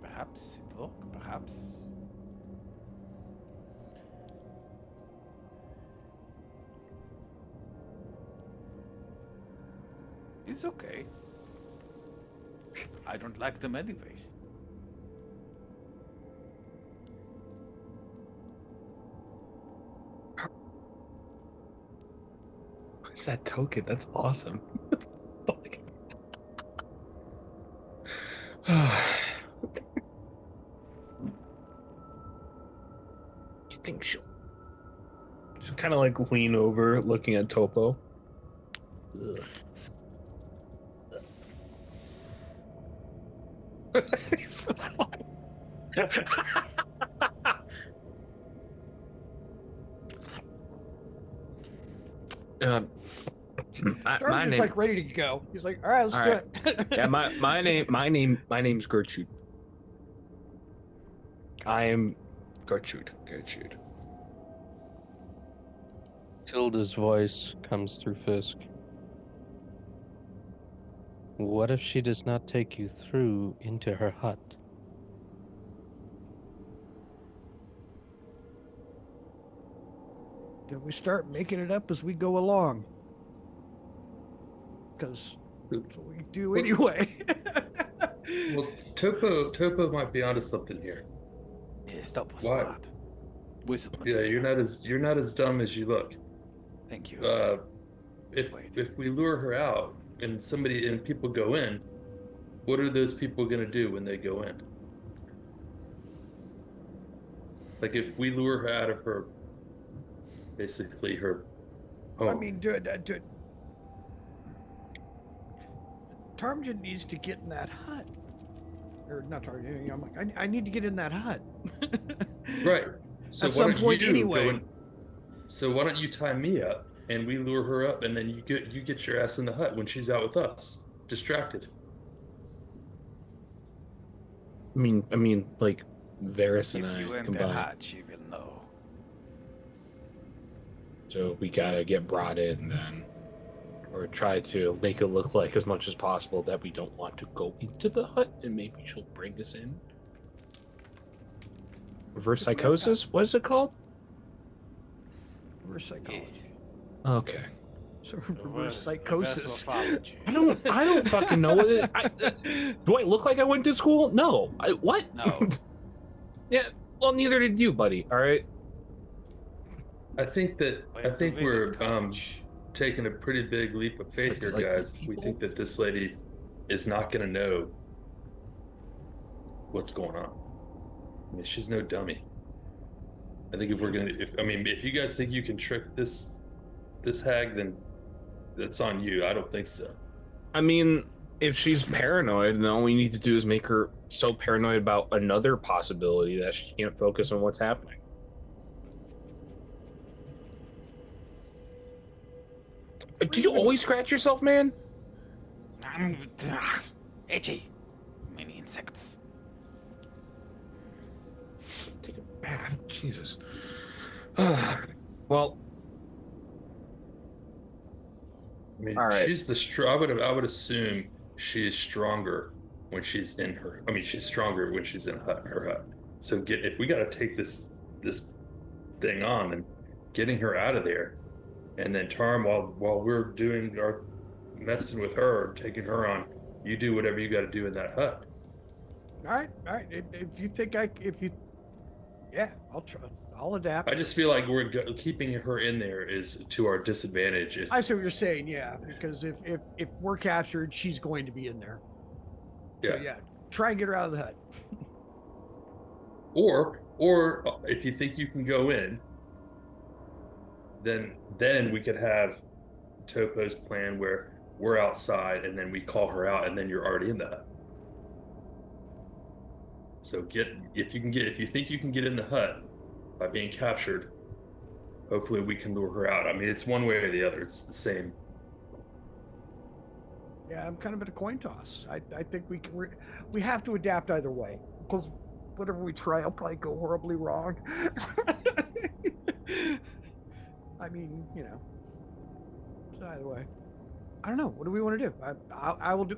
Perhaps it work, perhaps. It's okay. I don't like them anyways. What's that token? That's awesome. Fuck. You think she'll kind of like lean over, looking at Topo? Ugh. It's so funny. My Darby's name, like ready to go. He's like, all right, let's All do right. it. yeah, my name's Gertrude. I am Gertrude. Tilda's voice comes through Fisk. What if she does not take you through into her hut? Then we start making it up as we go along. Because that's what we do anyway. Well, Topo might be onto something here. Yes, Topo's Why? smart. Wizard Yeah, material. you're not as dumb as you look. Thank you. If Wait. we lure her out and people go in, what are those people gonna do when they go in? Like if we lure her out of her, basically her home. I mean, Tarmjan needs to get in that hut. Or not Tarmjan, I'm like, I need to get in that hut. Right. So At why some don't point you anyway. go in- So why don't you tie me up and we lure her up, and then you get your ass in the hut when she's out with us, distracted. I mean, like Varys and If you I enter combined. hot, she will know. So we gotta get brought in then. Or try to make it look like as much as possible that we don't want to go into the hut, and maybe she'll bring us in. Reverse psychosis? What is it called? Reverse psychology. Yes. Okay. So reverse psychosis. I don't fucking know what it. Do I look like I went to school? No. What? No. Yeah. Well, neither did you, buddy. All right. I think Went to visit we're college. taking a pretty big leap of faith here, Like guys. We people? think that this lady is not going to know what's going on. I mean, she's no dummy. I think if we're gonna, if you guys think you can trick this hag, then that's on you. I don't think so. I mean, if she's paranoid, then all we need to do is make her so paranoid about another possibility that she can't focus on what's happening. Do you always scratch yourself, man? Itchy. Many insects. Take a bath. Jesus. Well, I mean, All right. she's the I would assume she is stronger when she's in her. I mean, she's stronger when she's in her hut. So if we got to take this thing on, and getting her out of there, and then Tarm, while we're doing our messing with her, taking her on, you do whatever you got to do in that hut. All right. If you think yeah, I'll try. I'll adapt. I just feel like keeping her in there is to our disadvantage. I see what you're saying. Yeah, because if we're captured, she's going to be in there. Yeah. So yeah, try and get her out of the hut. Or if you think you can go in, then we could have Topo's plan where we're outside and then we call her out and then you're already in the hut. So if you think you can get in the hut by being captured, hopefully we can lure her out. I mean, it's one way or the other. It's the same. Yeah, I'm kind of at a coin toss. I think we have to adapt either way, because whatever we try, I'll probably go horribly wrong. I mean, so either way. I don't know. What do we want to do?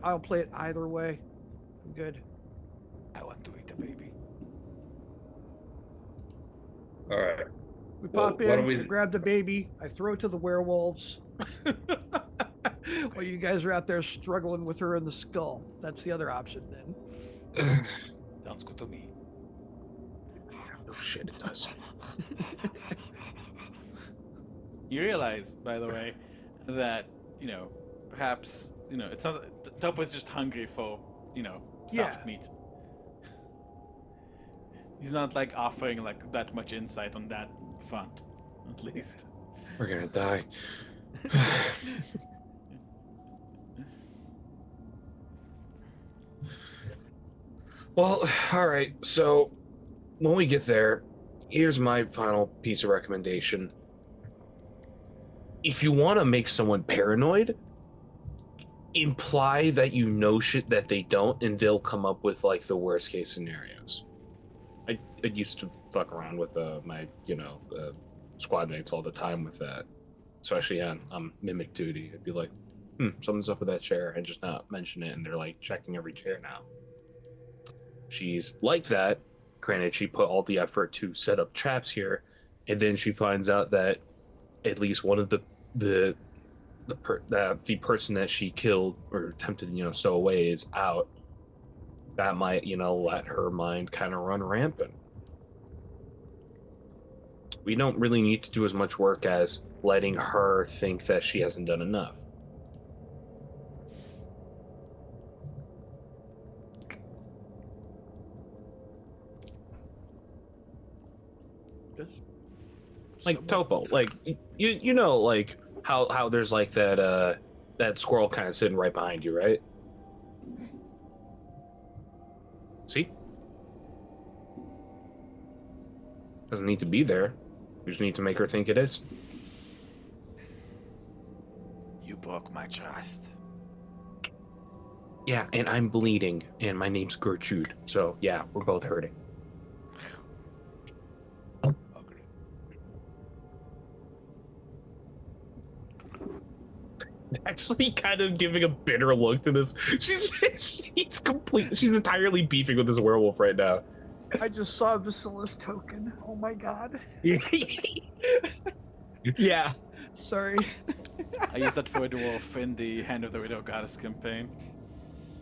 I'll play it either way. I'm good. I want to eat a baby. All right. We Well, pop why in, don't we- we grab the baby. I throw it to the werewolves. While you guys are out there struggling with her in the skull. That's the other option then. Sounds good to me. Oh shit, it does. You realize, by the way, that, perhaps, it's not, Topo's just hungry for, soft meat. He's not, offering, that much insight on that front, at least. We're gonna die. Well, all right. So when we get there, here's my final piece of recommendation. If you want to make someone paranoid, imply that you know shit that they don't, and they'll come up with the worst case scenarios. I used to fuck around with my squad mates all the time with that, especially on mimic duty. I'd be like, something's up with that chair, and just not mention it, and they're checking every chair now. She's like that. Granted, she put all the effort to set up traps here, and then she finds out that at least one of the person that she killed or attempted stow away is out. That might let her mind kind of run rampant. We don't really need to do as much work as letting her think that she hasn't done enough. Topo, how there's that squirrel kind of sitting right behind you, right? See? Doesn't need to be there. You just need to make her think it is. You broke my trust. Yeah, and I'm bleeding, and my name's Gertrude. So, yeah, we're both hurting. Ugly. actually kind of giving a bitter look to this. She's she's entirely beefing with this werewolf right now. I just saw Basila's token. Oh my god. Yeah. Sorry. I used that for a dwarf in the Hand of the Widow Goddess campaign.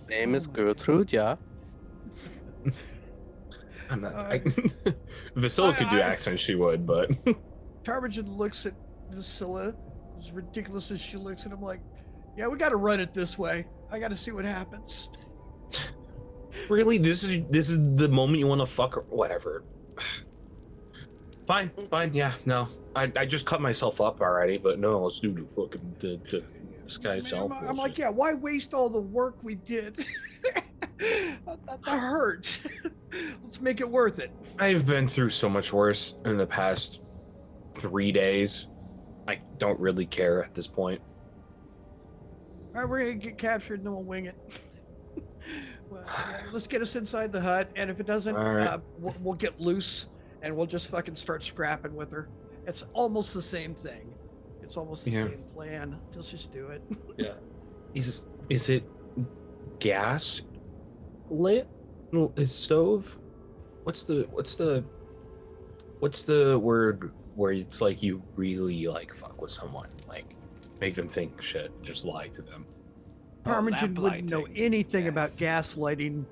Name is Oh my Gertrude, yeah. I'm not. Uh, Vasilla could do I- accents, she would, but Tarmogen looks at Vasilla, as ridiculous as she looks at him, like, yeah, we got to run it this way. I got to see what happens. really, this is the moment you want to fuck or whatever. Fine, yeah, no. I just cut myself up already, but no, let's do the fucking the sky self. I'm like, yeah, why waste all the work we did? that hurt. Let's make it worth it. I've been through so much worse in the past 3 days. I don't really care at this point. All right, we're gonna get captured and then we'll wing it. Well, yeah, let's get us inside the hut, and if it doesn't, All right. we'll get loose and we'll just fucking start scrapping with her. It's almost the same thing. It's almost the same plan. Let's just do it. Yeah. Is it gas lit? Stove? What's the word where it's like you really like fuck with someone, like make them think shit, just lie to them? Parmesan wouldn't know lamplighting, anything about yes. gaslighting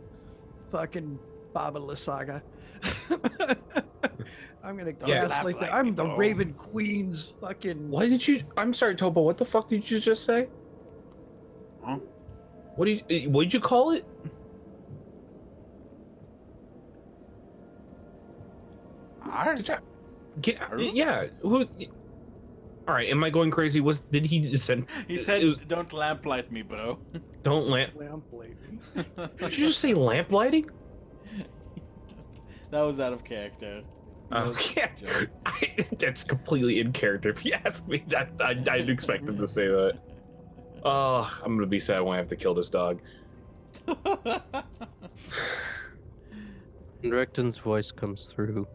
fucking Mama Lysaga. I'm gonna Yeah. gaslight that. Lamplight I'm me, the bro. Raven Queen's fucking. Why did you? I'm sorry, Topo. What the fuck did you just say? Huh? What did you call it? Arr? Yeah. Who? All right. Am I going crazy? Did he send? He said, "Don't lamplight me, bro." Don't lamp. Lamplight. Did you just say lamp lighting? That was out of character. Okay. That's completely in character. If you ask me, I'd expect him to say that. Oh, I'm gonna be sad when I have to kill this dog. Recton's voice comes through.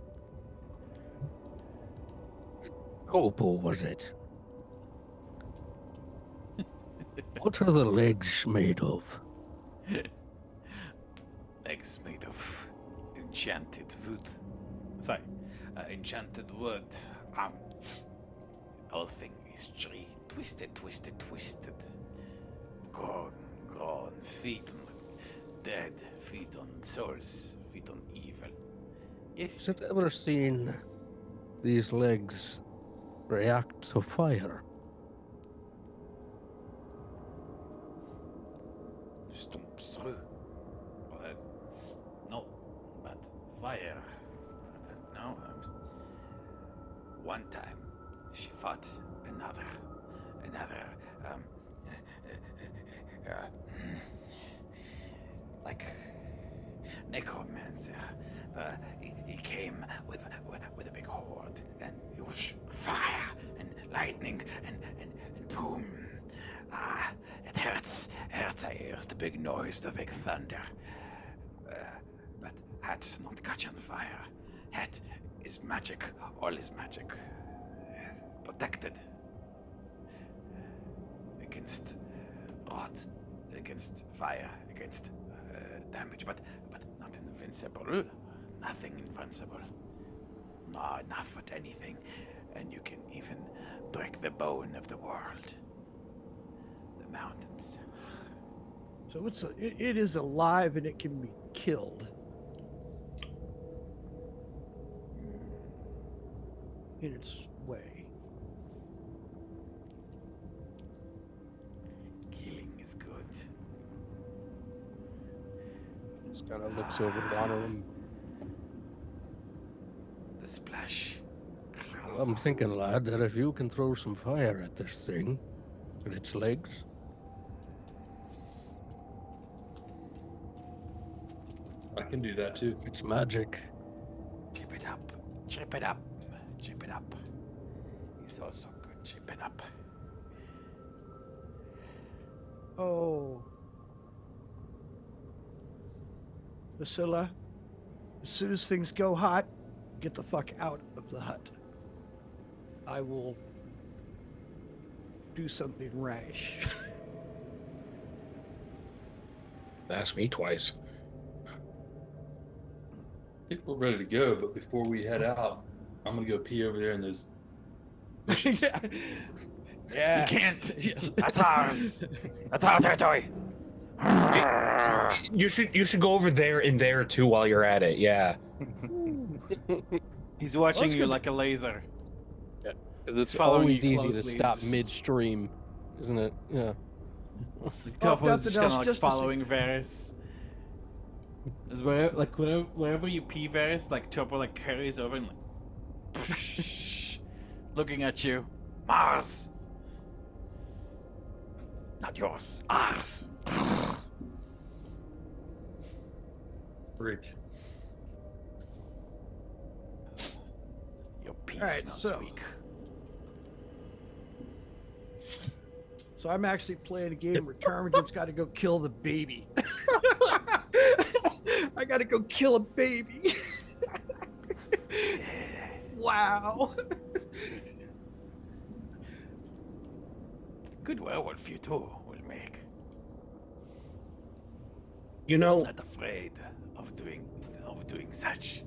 Hobo, was it? What are the legs made of? Legs made of enchanted wood. Sorry, enchanted wood. Whole thing is tree. Twisted. Grown. Feet on dead. Feet on souls. Feet on evil. Yes. Has it ever seen these legs react to fire? Stomps through. No, but fire. I don't know. One time, she fought another, like necromancer. He came with a big horde, and it was fire and lightning and boom. It hurts our ears, the big noise, the big thunder. But hat not catch on fire. Hat is magic, all is magic. Protected against rot, against fire, against damage, but not invincible. Nothing invincible. No, enough at anything, and you can even break the bone of the world. The mountains. So it is alive and it can be killed. In its way. Killing is good. Just kind of looks over at Honorham. The splash. I'm thinking, lad, that if you can throw some fire at this thing, at its legs, I can do that too. it's magic. Chip it up. Chip it up. Chip it up. It's also good. Chip it up. Oh. Vasilla, as soon as things go hot, get the fuck out of the hut. I will do something rash. Ask me twice. I think we're ready to go, but before we head out, I'm gonna go pee over there in those bushes. Yeah. You can't. Yes. That's ours. That's our territory. You should go over there and there too while you're at it. Yeah. He's watching That's you good. like a laser. Because it's following always you easy to closely, stop just- midstream, isn't it? Yeah. Like Well, if Topo's nothing just kind of else, like just to see- following Varys. Is wherever you pee Varys, like Topo like carries over and like looking at you. Mars. Not yours. Ours. Great. Your pee All right, smells so- weak. So I'm actually playing a game where Termingen's got to go kill the baby. I got to go kill a baby. Wow. Good werewolf you too will make. You know, Not afraid of doing such.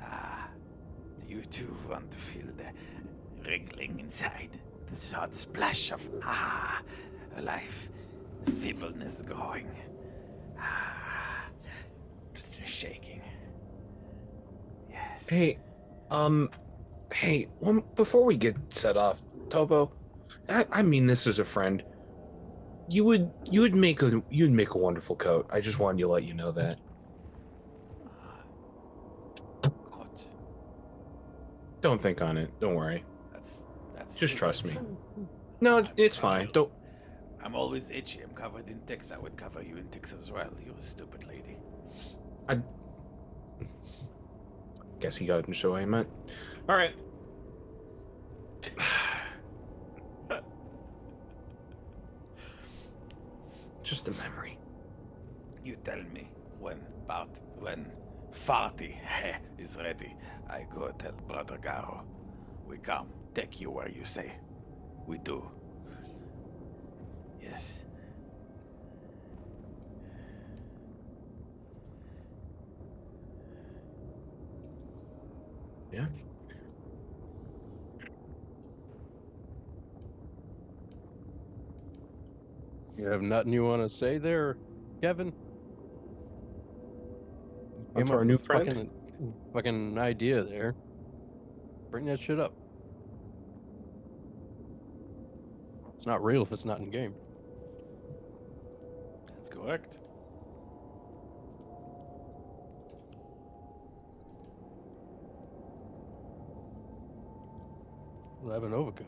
Ah, do you too want to feel the wriggling inside? The hot splash of life, the feebleness going. Just shaking. Yes. hey, before we get set off, Topo, I mean this as a friend. You'd make a wonderful coat. I just wanted to let you know that. God, Don't think on it. Don't worry. that's Just stupid. trust me. No, it's fine. Don't. I'm always itchy. I'm covered in ticks. I would cover you in ticks as well. You're a stupid lady. I guess he got what I meant. All right. Just a memory. You tell me when Farty is ready. I go tell Brother Garo. We come, take you where you say. We do. Yes. Yeah. You have nothing you want to say there, Kevin? Came To up our new with a friend? fucking idea there. Bring that shit up. It's not real if it's not in game. That's correct. We'll have an overcoat.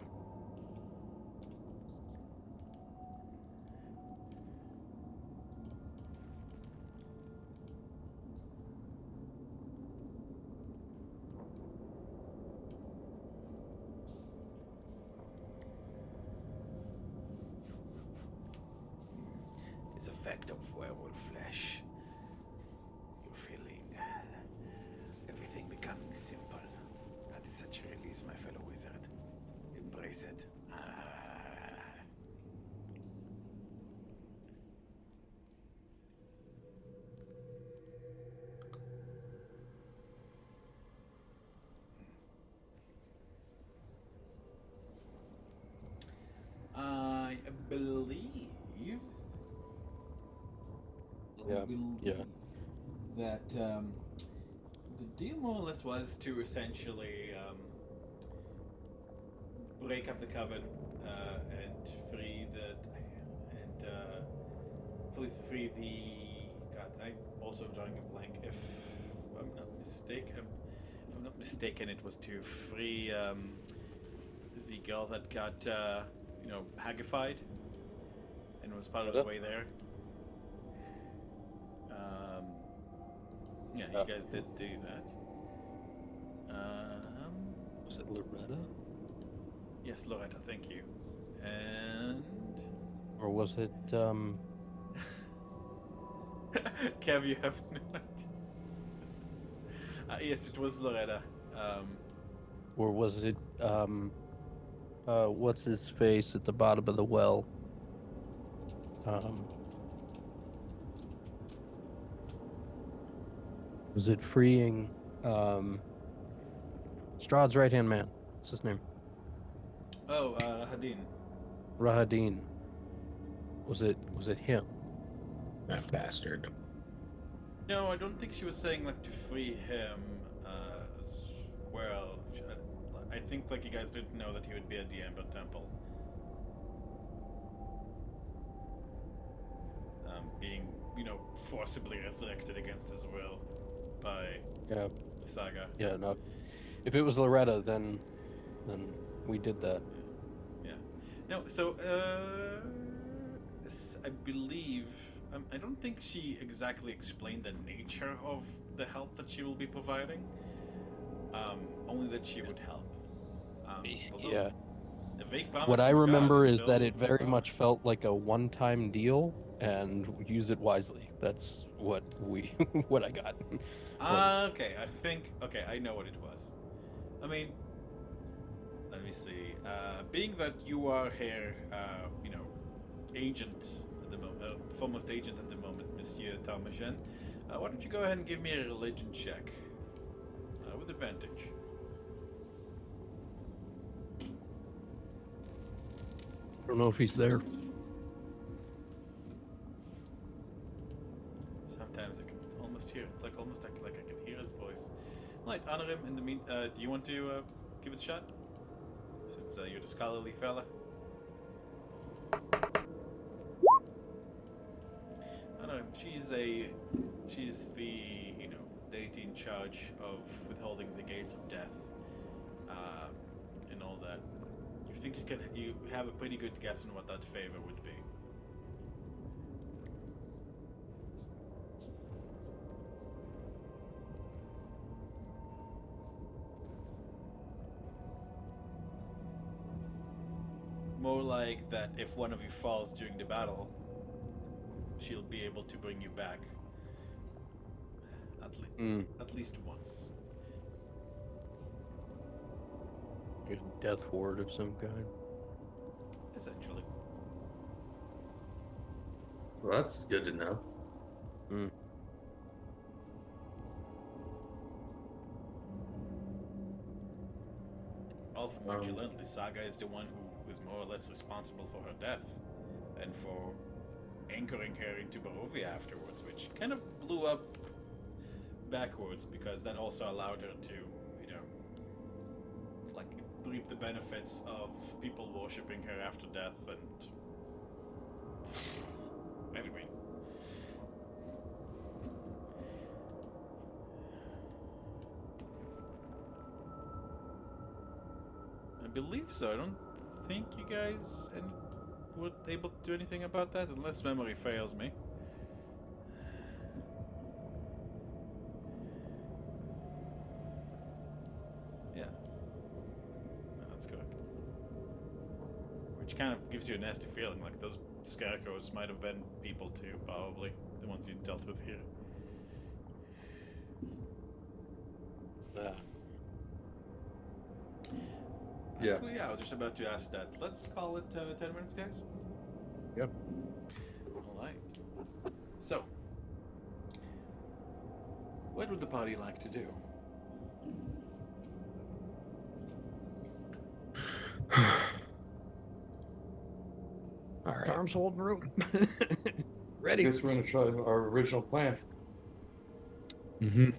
This effect of werewolf flesh. You're feeling everything becoming simple. That is such a release, my fellow wizard. Embrace it. I believe. Yeah, yeah. That the deal more or less was to essentially break up the coven and free free the. God, I'm also drawing a blank. If I'm not mistaken, it was to free the girl that got haggified and was part of the way there. Yeah, you guys did do that. Was it Loretta? Yes, Loretta, thank you. And Or was it, Kev, you have no idea. Yes, it was Loretta. or was it, what's his face at the bottom of the well. Was it freeing Strahd's right-hand man? What's his name? Oh, Hadin. Rahadin. Was it him? That bastard. No, I don't think she was saying like to free him as well. I think like you guys didn't know that he would be at the Amber Temple. Being, forcibly resurrected against his will by Yeah. Lysaga. Yeah, no. If it was Loretta, then we did that. Yeah. No, so, I believe, I don't think she exactly explained the nature of the help that she will be providing. Only that she would help. Although Yeah. a vague promise What I from God remember is still that it very a much felt like a one-time deal, and use it wisely. That's what what I got. Okay, I know what it was. I mean, let me see. Being that you are here, agent at the moment, foremost agent at the moment, Monsieur Talmagen, why don't you go ahead and give me a religion check with advantage? I don't know if he's there. Sometimes I can almost hear. It's almost like I can hear his voice. Right, honor him. In the mean, do you want to give it a shot? Since you're the scholarly fella. Honor him. She's the deity in charge of withholding the gates of death, and all that. You think you have a pretty good guess on what that favor would be? More like that if one of you falls during the battle, she'll be able to bring you back at least once. A death ward of some kind. Essentially. Well, that's good to know. All from what you learned, Lysaga is the one who is more or less responsible for her death, and for anchoring her into Barovia afterwards, which kind of blew up backwards because that also allowed her to, reap the benefits of people worshipping her after death, and anyway. I believe so. I don't think you guys were able to do anything about that, unless memory fails me. Yeah. No, that's correct. Which kind of gives you a nasty feeling, like those scarecrows might have been people too, probably. The ones you dealt with here. Yeah. Actually, yeah, I was just about to ask that. Let's call it 10 minutes, guys. Yep. Alright. So, what would the party like to do? All right. Arms holding room. I Ready. guess we're gonna try our original plan. Mm-hmm.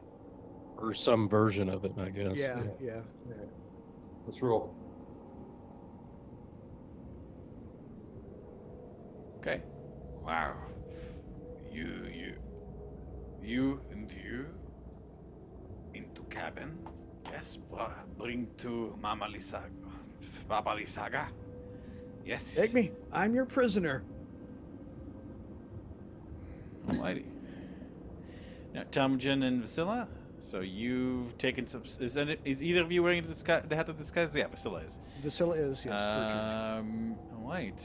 Or some version of it, I guess. Yeah. Let's roll. Okay. Wow. You into cabin? Yes, bring to Mama Lysaga. Baba Lysaga? Yes. Take me. I'm your prisoner. Alrighty. Now, Talmagen and Vasilla, so you've taken some... Is either of you wearing the hat of disguise? Yeah, Vasilla is. Vasilla is, yes. Alright.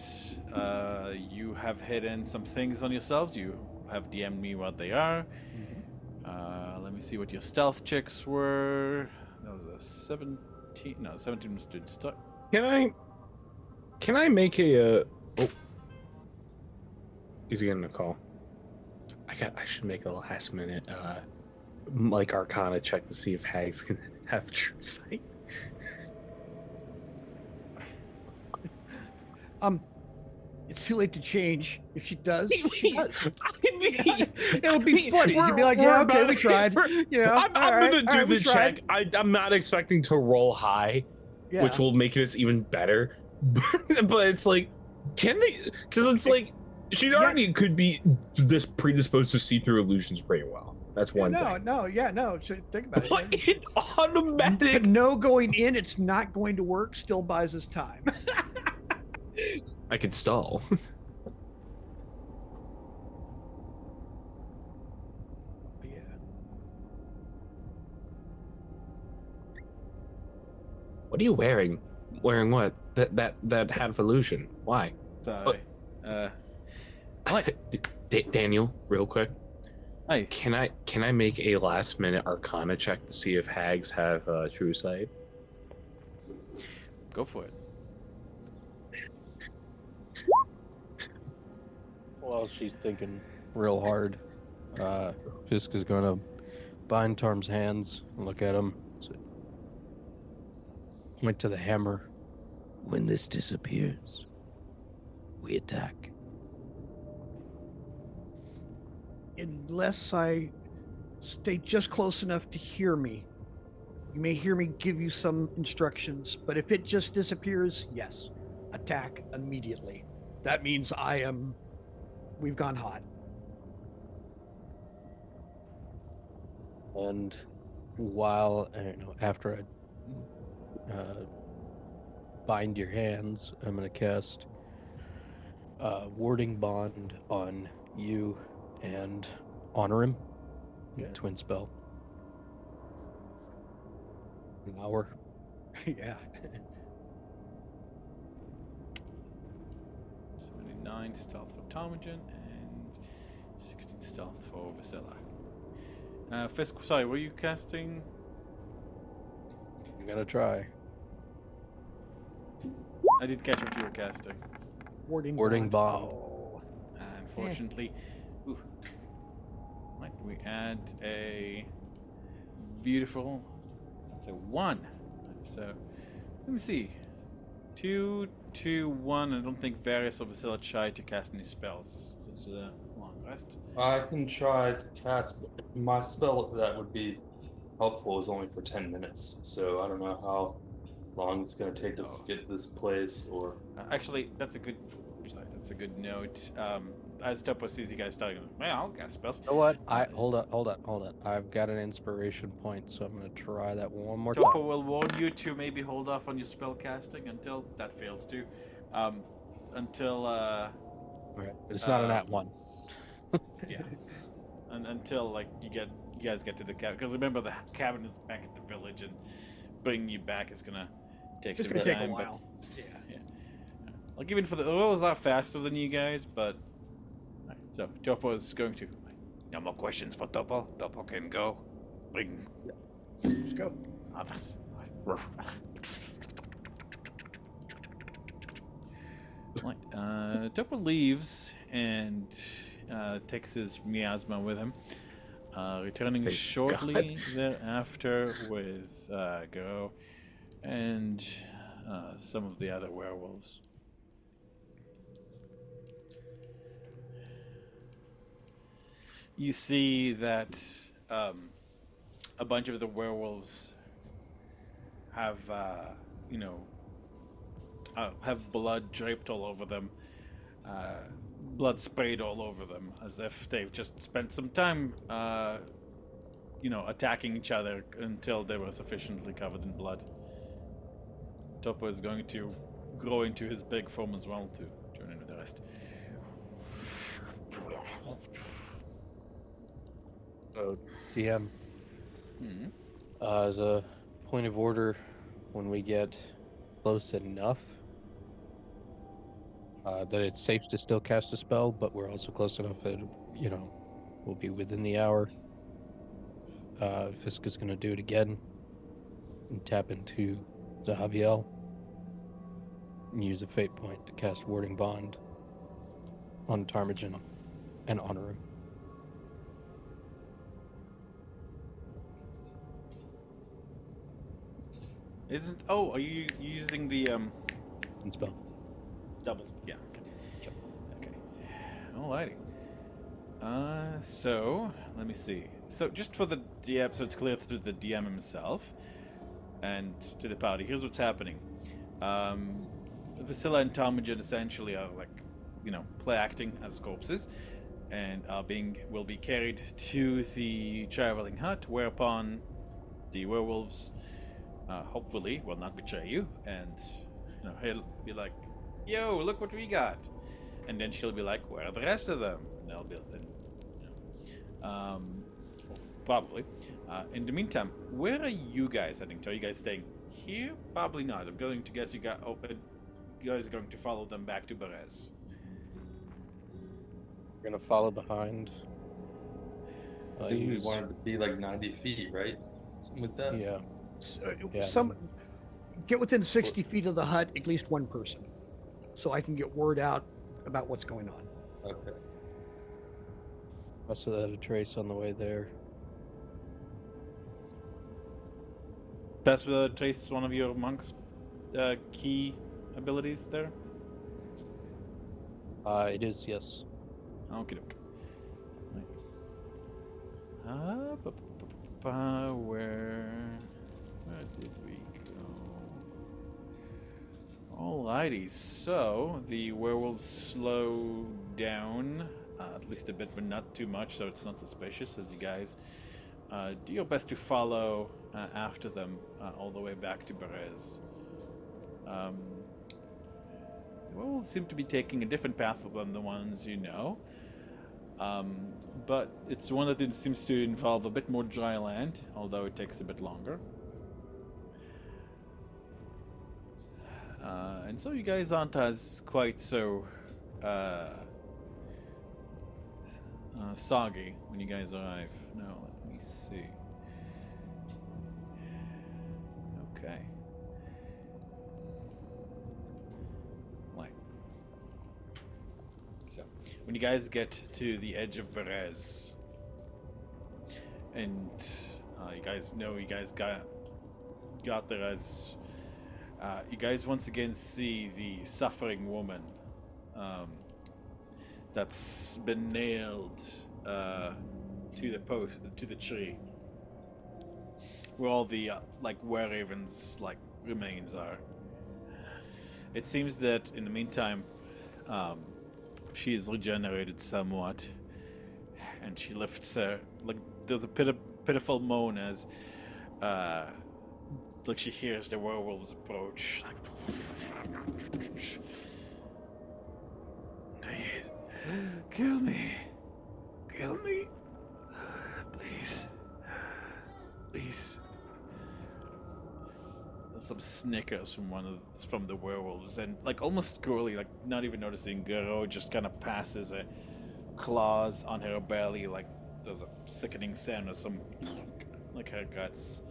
You have hidden some things on yourselves. You have DM'd me what they are. Let me see what your stealth checks were. That was a 17. No, 17 was to start. Can I Can I make a? Oh, he's getting a call. I should make a last minute like Arcana check to see if Hags can have true sight. It's too late to change. If she does, she does. It would be funny. You'd be like, yeah, okay, we tried. You know, I'm gonna do the we tried. check. I'm not expecting to roll high, Yeah. which will make this even better. But it's like, can they? Because it's like she already could be this predisposed to see through illusions pretty well. That's one thing. No. So think about But it. it automatic. To know going in, it's not going to work. Still buys us time. I could stall. Yeah. What are you wearing? Wearing what? That hat of illusion. Why? What? Daniel, real quick. Hey. Can I make a last minute Arcana check to see if Hags have true sight? Go for it. Well, she's thinking real hard. Fiska's gonna bind Tarm's hands and look at him. Point to the hammer. When this disappears, we attack. Unless I stay just close enough to hear me. You may hear me give you some instructions, but if it just disappears, yes, attack immediately. That means we've gone hot. And while, after I bind your hands, I'm going to cast Warding Bond on you and honor him. Yeah. Twin spell. An hour. Yeah. 29 stealth for Ptarmigan and 16 stealth for Vasilla. Fisk, sorry, were you casting? I'm gonna try. I did catch what you were casting. Warding Bond. Oh. Unfortunately. Ooh. Right, we add a beautiful. That's a 1. That's let me see. 2, 2, 1. I don't think Varys or Vasilla tried to cast any spells. So it's a long rest. I can try to cast my spell that would be helpful is only for 10 minutes, so I don't know how long it's going to take us to get this place. Or actually, that's a good. Sorry, that's a good note. As Topo sees you guys starting, well, I'll cast spells. You know what? Hold on. I've got an inspiration point, so I'm gonna try that one more Topo time. will warn you to maybe hold off on your spell casting until that fails too. Until Alright, but it's not an at one. yeah, and until like you guys get to the cabin, because remember the cabin is back at the village, and bringing you back is gonna take It's some gonna time. take a while. Yeah. Like even for the rolls are faster than you guys, but so Topo is going to. No more questions for Topo. Topo can go. Bring Let's go. others. Right, Topo leaves and takes his miasma with him, returning Thank shortly thereafter with Go and some of the other werewolves. You see that a bunch of the werewolves have, have blood draped all over them, blood sprayed all over them, as if they've just spent some time, attacking each other until they were sufficiently covered in blood. Topo is going to grow into his big form as well to join in with the rest. DM. As a point of order, when we get close enough that it's safe to still cast a spell, but we're also close enough that, we'll be within the hour. Fiska's going to do it again and tap into Zahaviel. and use a fate point to cast Warding Bond on Ptarmigan and honor him. Are you using the And spell. double? Yeah. Okay. Alrighty. So let me see. So just for the DM, so it's clear to the DM himself and to the party. Here's what's happening. Vasilla and Ptarmigan essentially are play acting as corpses, and will be carried to the traveling hut, whereupon the werewolves hopefully will not betray you, and he'll be like, "Yo, look what we got," and then she'll be like, "Where are the rest of them?" And they'll be, probably. In the meantime, where are you guys heading to? Are you guys staying here? Probably not. I'm going to guess you guys are going to follow them back to Berez. We're gonna follow behind. I think we wanted to be like 90 feet, right? Something with that. Yeah. Some get within 60 feet of the hut, at least one person, so I can get word out about what's going on. Okay. Also had a trace on the way there. Pass without a trace, one of your monks' key abilities there. It is, yes. Okay, okay. Where did we go? Alrighty, so the werewolves slow down at least a bit, but not too much, so it's not suspicious as you guys do your best to follow after them all the way back to Berez. The werewolves seem to be taking a different path than the ones you know. But it's one that seems to involve a bit more dry land, although it takes a bit longer. And so you guys aren't as quite so soggy when you guys arrive. Now, let me see. Okay. When you guys get to the edge of Berez, and you guys know you guys got there as you guys once again see the suffering woman that's been nailed to the tree, where all the were-ravens remains are. It seems that in the meantime, she's regenerated somewhat, and she lifts her. There's a pitiful moan as she hears the werewolves approach. Kill me, please. There's some snickers from the werewolves, and almost cruelly, not even noticing, Guro just kind of passes a claws on her belly, there's a sickening sound of some her guts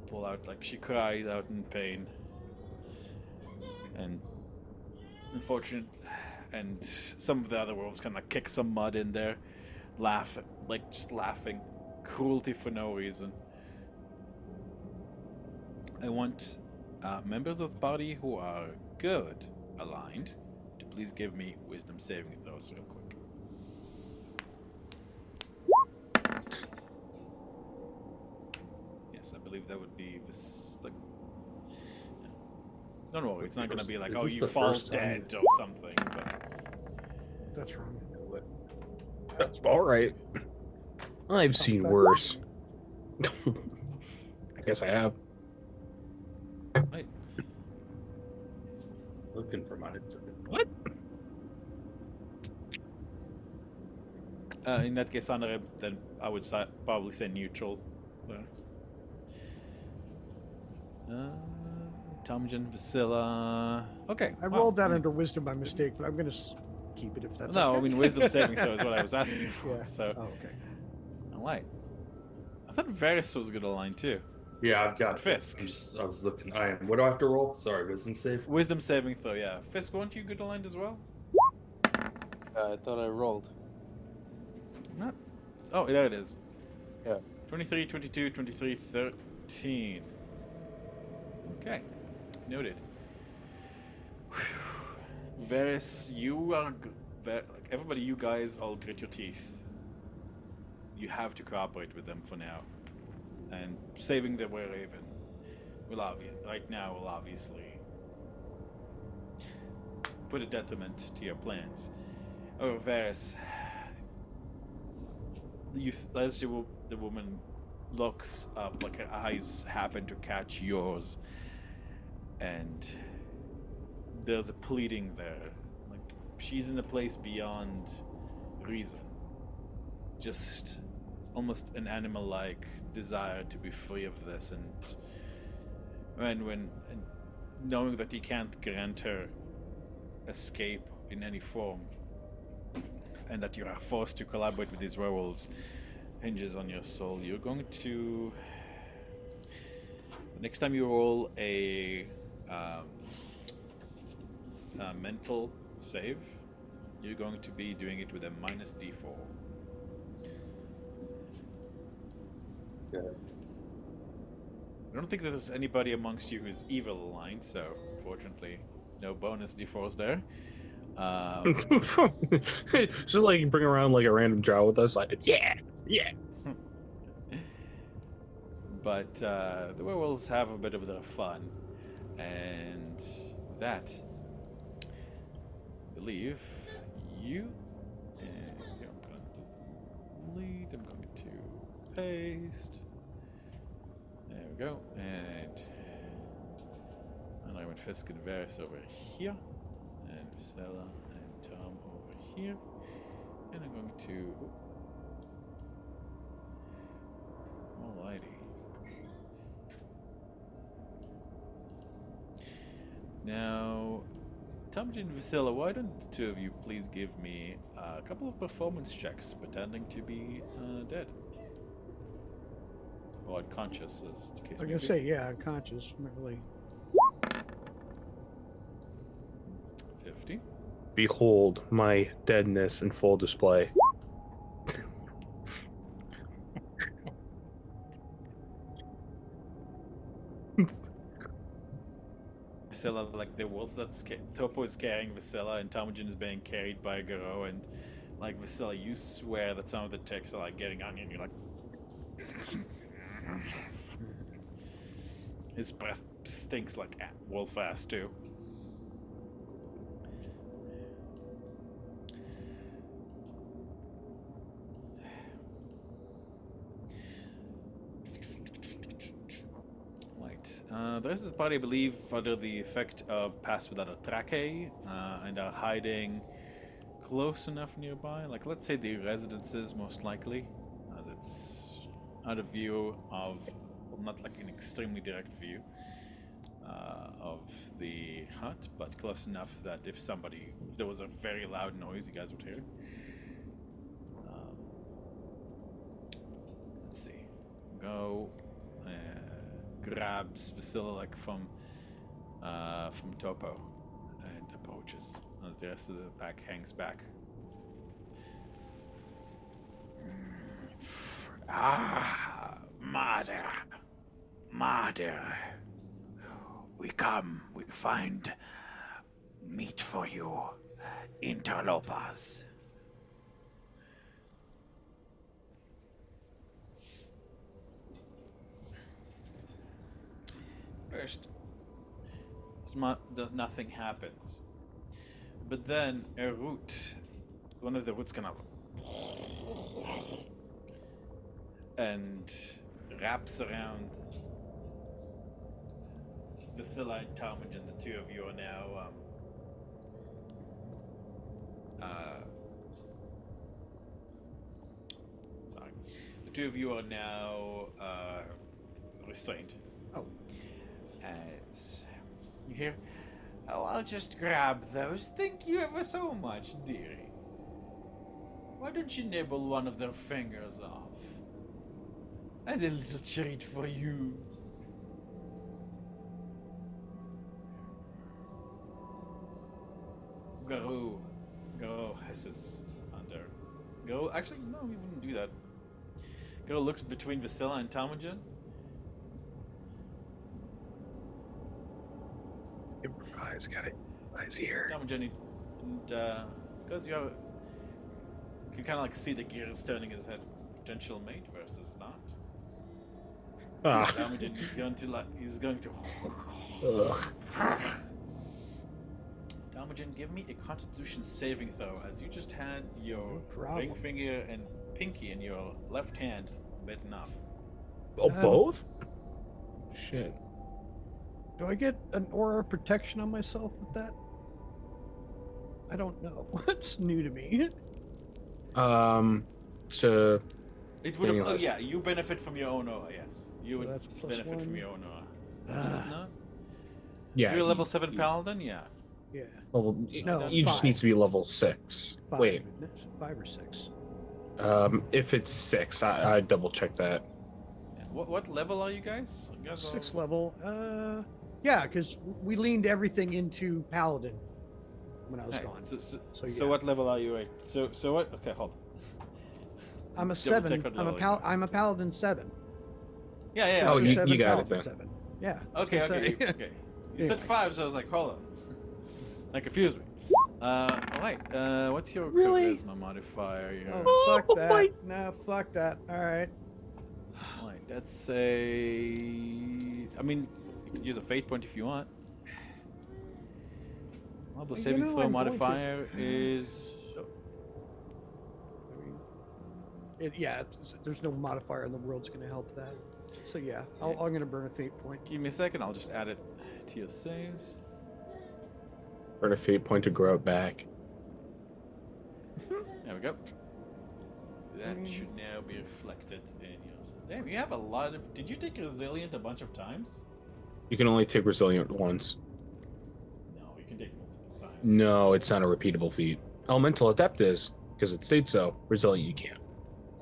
pull out, she cries out in pain, and unfortunate, and some of the other werewolves kind of kick some mud in there, just laughing, cruelty for no reason. I want members of the party who are good aligned to please give me wisdom saving throws real quick. Yes, I believe that would be this. Don't worry, it's not going to be like, Is oh, this you the fall first time- dead or something. But That's wrong. All right. I've seen worse. I guess I have. right. Looking for my What? In that case, Andre, then I would probably say neutral there. Ptarmigan, Vasilla. Okay. I rolled that under wisdom by mistake, but I'm going to keep it if that's No, okay. I mean wisdom saving throw is what I was asking for. Yeah. So, Oh, okay. all right. I thought Varys was good aligned too. Yeah, I've got Fisk. I was looking. I am. What do I have to roll? Sorry, wisdom save. Wisdom saving throw, yeah. Fisk, won't you good land as well? I thought I rolled. Not. Oh, there it is. Yeah. 23, 22, 23, 13. Okay. Noted. Varys, you are. Like everybody, you guys all grit your teeth. You have to cooperate with them for now. And saving the Were Raven will obviously put a detriment to your plans. Oh, Varys, as the woman looks up, like her eyes happen to catch yours, and there's a pleading there. Like she's in a place beyond reason. Just almost an animal-like desire to be free of this, and knowing that he can't grant her escape in any form, and that you are forced to collaborate with these werewolves, hinges on your soul. You're going to next time you roll a mental save, you're going to be doing it with a minus d4. Yeah. I don't think there's anybody amongst you who's evil aligned, so fortunately, no bonus d4s there. Just like bring around like a random drow with us, like yeah. But the werewolves have a bit of their fun, and that, I believe you. And I'm going to delete. I'm going to paste. There we go. And I went Fisk and Varys over here, and Stella and Tom over here, and I'm going to. Alrighty. Now, Tom and Vasilla, why don't the two of you please give me a couple of performance checks pretending to be dead? Or unconscious, as the case I'm may gonna be. say, yeah, unconscious. I'm not really. 50. Behold my deadness in full display. Vasilla, like the wolf that's Topo is carrying Vasilla, and Temujin is being carried by Garo, and like Vasilla, you swear that some of the ticks are like getting on you, and you're like. His breath stinks like wolf ass too. Right. The rest of the party, I believe, under the effect of Pass Without a Trache, and are hiding close enough nearby. Like, let's say the residences, most likely, as it's out of view of, well, not like an extremely direct view of the hut, but close enough that if there was a very loud noise, you guys would hear. Let's see. Go. Grabs Vasilla like from Topo and approaches as the rest of the pack hangs back. Ah, Mother. We find meat for you, interlopers. First, nothing happens. But then a root, one of the roots kind of and wraps around Vasilla and Temujin. The two of you are now sorry. The two of you are now restrained. Oh. As you hear, oh, I'll just grab those. Thank you ever so much, dearie. Why don't you nibble one of their fingers off? As a little treat for you. Garo hisses under. Garo, actually, no, he wouldn't do that. Garo looks between Vasilla and Talmadgen. Improvise, got it. Eyes here. Talmadgen, and because you have, you can kind of like see the gears turning his head. Potential mate versus not. Ah. Talmadgen is going to Talmadgen, give me a Constitution saving throw, as you just had your No problem. ring finger and pinky in your left hand bitten off. Oh, both? Shit. Do I get an aura of protection on myself with that? I don't know. It's new to me. So It would have. Oh Anyways. yeah, you benefit from your own aura. Yes, you So would that's plus benefit from one. your own aura. Does it not? yeah, You're a level 7 paladin. Yeah. Yeah. level. No, you just 5. need to be level 6. 5, Wait, isn't it? 5 or 6. if it's 6, I double check that. Yeah. What level are you guys? You guys 6th are- level. Yeah, because we leaned everything into paladin when I was Hey, gone. so yeah. what level are you at? So what? Okay, hold on. I'm a double 7. check what level you are. I'm a paladin 7. Yeah. Oh, okay. you 7 got it paladin then. 7. Yeah. Okay. that's what I'm saying. Okay. You said Anyway. 5, so I was like, hold on. That confused me. Alright. What's your Really? charisma modifier? Here? Oh, fuck that. No, fuck that. All right. Alright, that's a. I mean, you could use a fate point if you want. Well, the You saving know, throw I'm going to. modifier is. Oh, I mean, there's no modifier in the world's going to help that. So yeah, I'm going to burn a fate point. give me a second, I'll just add it to your saves. Burn a fate point to grow it back. There we go. That should now be reflected in yours. Damn, you have a lot of. Did you take resilient a bunch of times? You can only take resilient once. No, you can take multiple times. No, it's not a repeatable feat. Elemental adept is, because it states so. Resilient, you can't.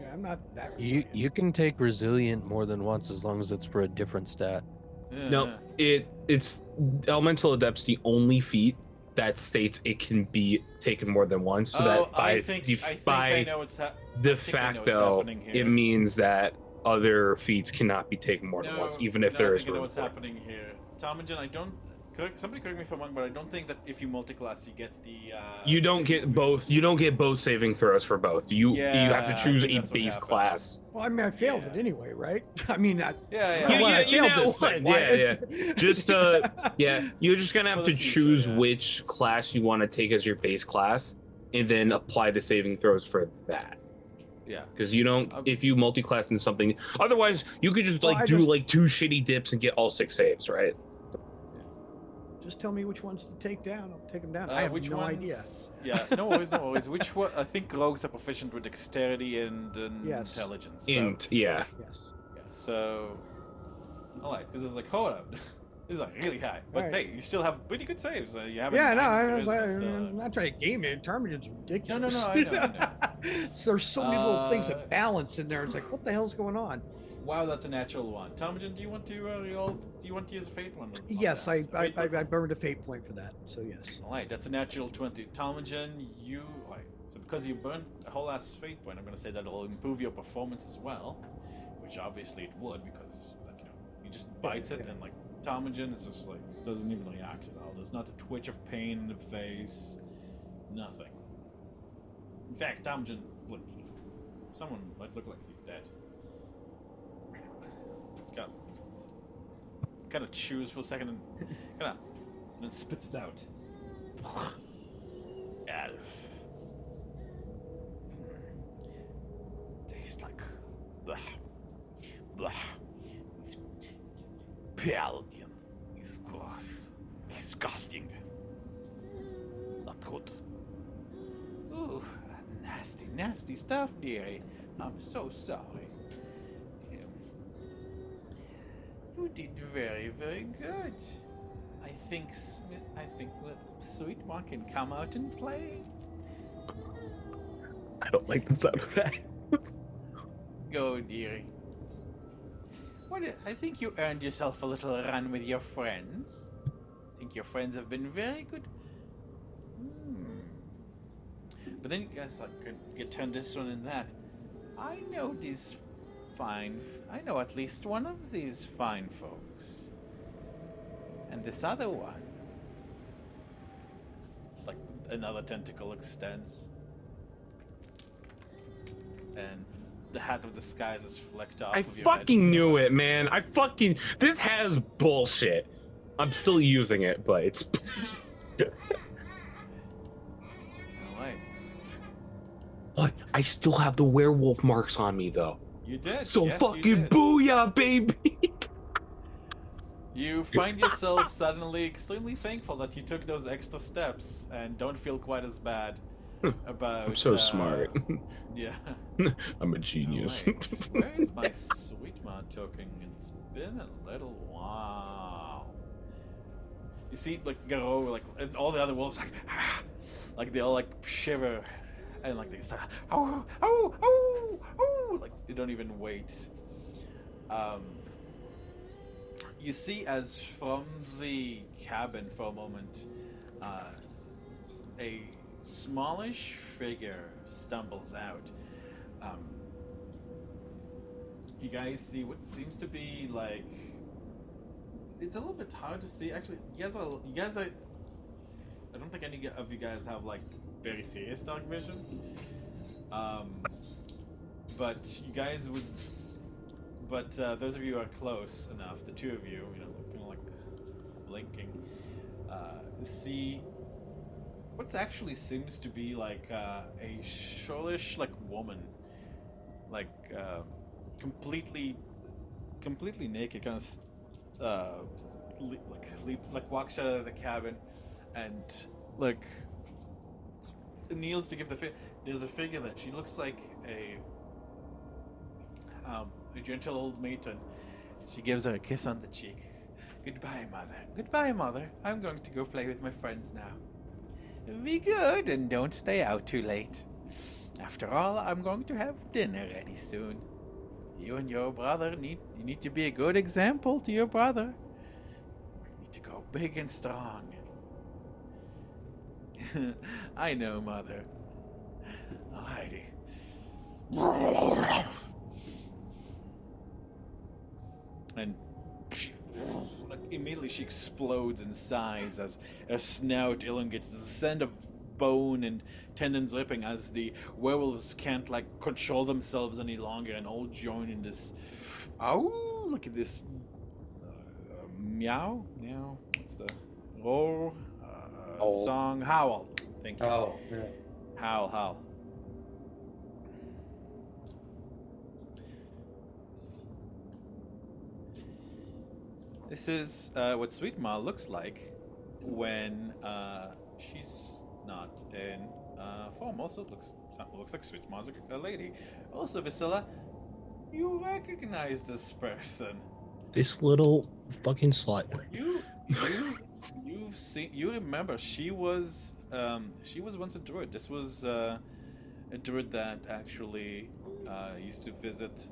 Yeah, I'm not that. You resilient. can take resilient more than once as long as it's for a different stat. Yeah, No, it's elemental adept's the only feat that states it can be taken more than once. So that by I think I know what's happening. de I think I know what's facto, happening here. it means that other feats cannot be taken more than once, even if there I is think I know room what's for it. happening here. Talmadgen, I don't. Somebody correct me if I'm wrong, but I don't think that if you multiclass, you get the. You don't get saving both. You don't get proficiencies. both saving throws for both. You have Yeah, to I choose think a that's what base happened. class. Well, I mean, I failed Yeah. it anyway, right? I mean, Yeah. I You failed know this what? thing. Yeah. Just yeah, you're just gonna have For the to future, choose yeah. which class you want to take as your base class, and then apply the saving throws for that. Yeah. Because you don't, if you multi-class in something, otherwise you could just Well, like I do just- like 2 shitty dips and get all 6 saves, right? Just tell me which ones to take down. I'll take them down. I have Which no idea. ones? Yeah, no worries. Which one? I think rogues are proficient with dexterity and Yes. intelligence. So, And yeah, Yes. yeah, so. Alright, this is like, hold up. This is like really high. But Alright. hey, you still have pretty good saves. You have Yeah, a no, nine I'm charisma, not trying to game it. Terminator's ridiculous. No, I know. There's so many little things Uh, that balance in there. It's like, what the hell's going on? Wow, that's a natural one. Talmadgen, do you want to reroll? Do you want to use a fate one? on Yes, that? I Fate point? burned a fate point for that. So yes. Alright, that's a natural 20. Talmadgen, you. Alright, so because you burned a whole ass fate point, I'm gonna say that'll improve your performance as well. Which obviously it would, because, like, he just bites it, yeah. and, like, Talmadgen is just, like, doesn't even react at all. There's not a twitch of pain in the face. Nothing. In fact, Talmadgen, look, someone might look like he's dead. Kind of chews for a second and then spits it out. Elf. Tastes like blah. Blah. It's paladin. It's gross. Disgusting. Not good. Ooh, nasty stuff, dearie. I'm so sorry. You did very, very good. I think Sweetmore can come out and play. I don't like the sound of that. Go, dearie. I think you earned yourself a little run with your friends. I think your friends have been very good. But then you guys like could get turned this one and that. I know these I know at least one of these fine folks. And this other one. Like another tentacle extends. And the hat of disguise is flicked off I of your head. fucking knew it, man. This has bullshit. I'm still using it, but it's Alright. What? I still have the werewolf marks on me though. You did. So yes, you fucking did. booyah, baby. You find yourself suddenly extremely thankful that you took those extra steps and don't feel quite as bad about. I'm so smart. Yeah. I'm a genius. Alright. Where is my sweet ma token? It's been a little while. You see, like Garo, like and all the other wolves, like they all like shiver, and like they start, like they don't even wait. You see, as from the cabin for a moment, a smallish figure stumbles out. You guys see what seems to be like. It's a little bit hard to see. Actually, you guys are. I don't think any of you guys have like very serious dark vision. But you guys would. But those of you who are close enough, the two of you, kind of like blinking, see what actually seems to be like a shortish like woman, like completely naked, kind of walks out of the cabin, and like kneels to give there's a figure that she looks like a gentle old matron. She gives her a kiss on the cheek. Goodbye, mother. Goodbye, mother. I'm going to go play with my friends now. Be good and don't stay out too late. After all, I'm going to have dinner ready soon. You and your brother you need to be a good example to your brother. You need to go big and strong. I know, mother. Alrighty. And like, immediately she explodes in size as her snout elongates. There's a sound of bone and tendons ripping as the werewolves can't like control themselves any longer and all join in this. Oh, look at this. Meow. What's the roar? Song. Howl. Thank you. Oh, yeah. Howl. This is what Sweet Ma looks like when she's not in form. Also, looks like Sweet Ma's a lady. Also, Vasilla, you recognize this person. This little fucking slut. You remember she was once a druid. This was a druid that actually used to visit.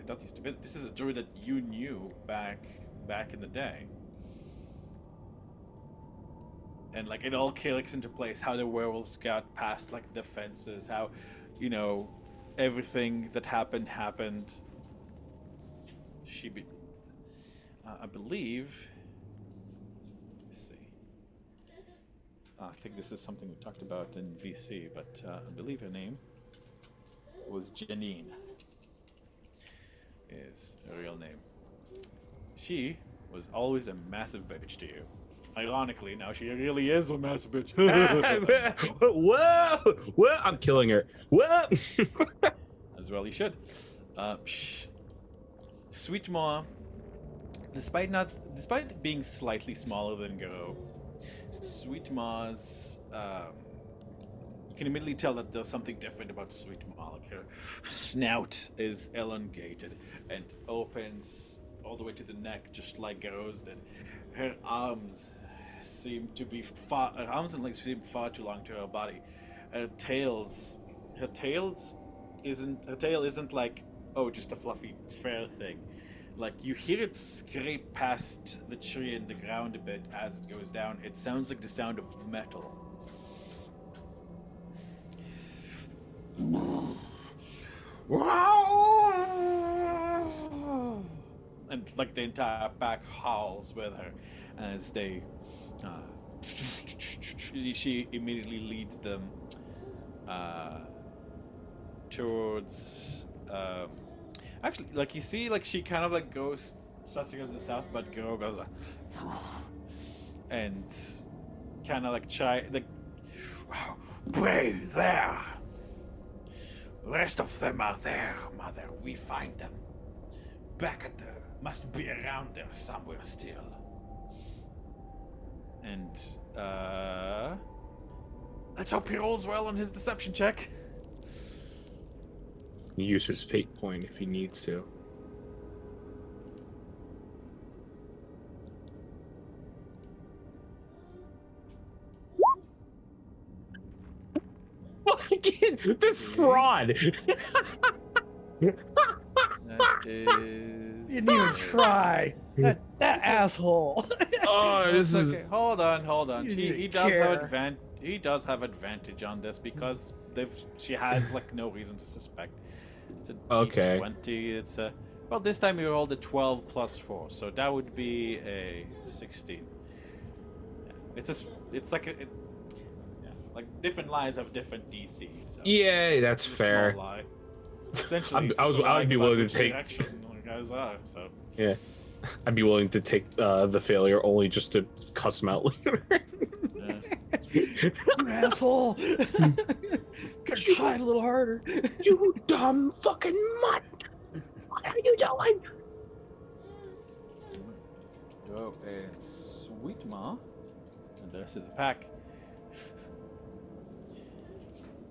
Not used to visit. This is a druid that you knew back in the day. And like it all clicks into place how the werewolves got past like the fences, how everything that happened. I believe, let's see. I think this is something we talked about in VC, but I believe her name was Janine. Is her real name. She was always a massive bitch to you. Ironically, now she really is a massive bitch. Whoa! I'm killing her. Whoa! As well, you should. Sweet Ma, despite being slightly smaller than Garo, Sweet Ma's, you can immediately tell that there's something different about Sweet Ma. Like her snout is elongated and opens all the way to the neck, just like Garo's did. Her arms and legs seem far too long to her body. Her tail isn't like, oh, just a fluffy fair thing. Like you hear it scrape past the tree and the ground a bit as it goes down. It sounds like the sound of metal. And like the entire pack howls with her as they she immediately leads them towards actually, like, you see, like, she kind of like goes, starts to go to the south, but girl goes like, and kind of like pray there. Rest of them are there, mother. We find them. Back at the must be around there somewhere still. And let's hope he rolls well on his deception check. Use his fate point if he needs to. Fucking this fraud. That is. You didn't even try. That asshole. Oh, this It's is okay. Hold on. You He didn't does have care. he does have advantage on this because she has like no reason to suspect. It's a Okay. D20. It's a well. This time you rolled a 12 plus 4, so that would be a 16. Yeah. It's like like different lies have different DCs. So yeah, that's it's a fair. Small lie. Essentially, it's I just would lying be about willing to which take. direction you guys are. So Yeah, I'd be willing to take the failure only just to cuss him out later. yeah. You asshole. Could have tried a little harder. You dumb fucking mutt! What are you doing? Go and Sweet Ma and the rest of the pack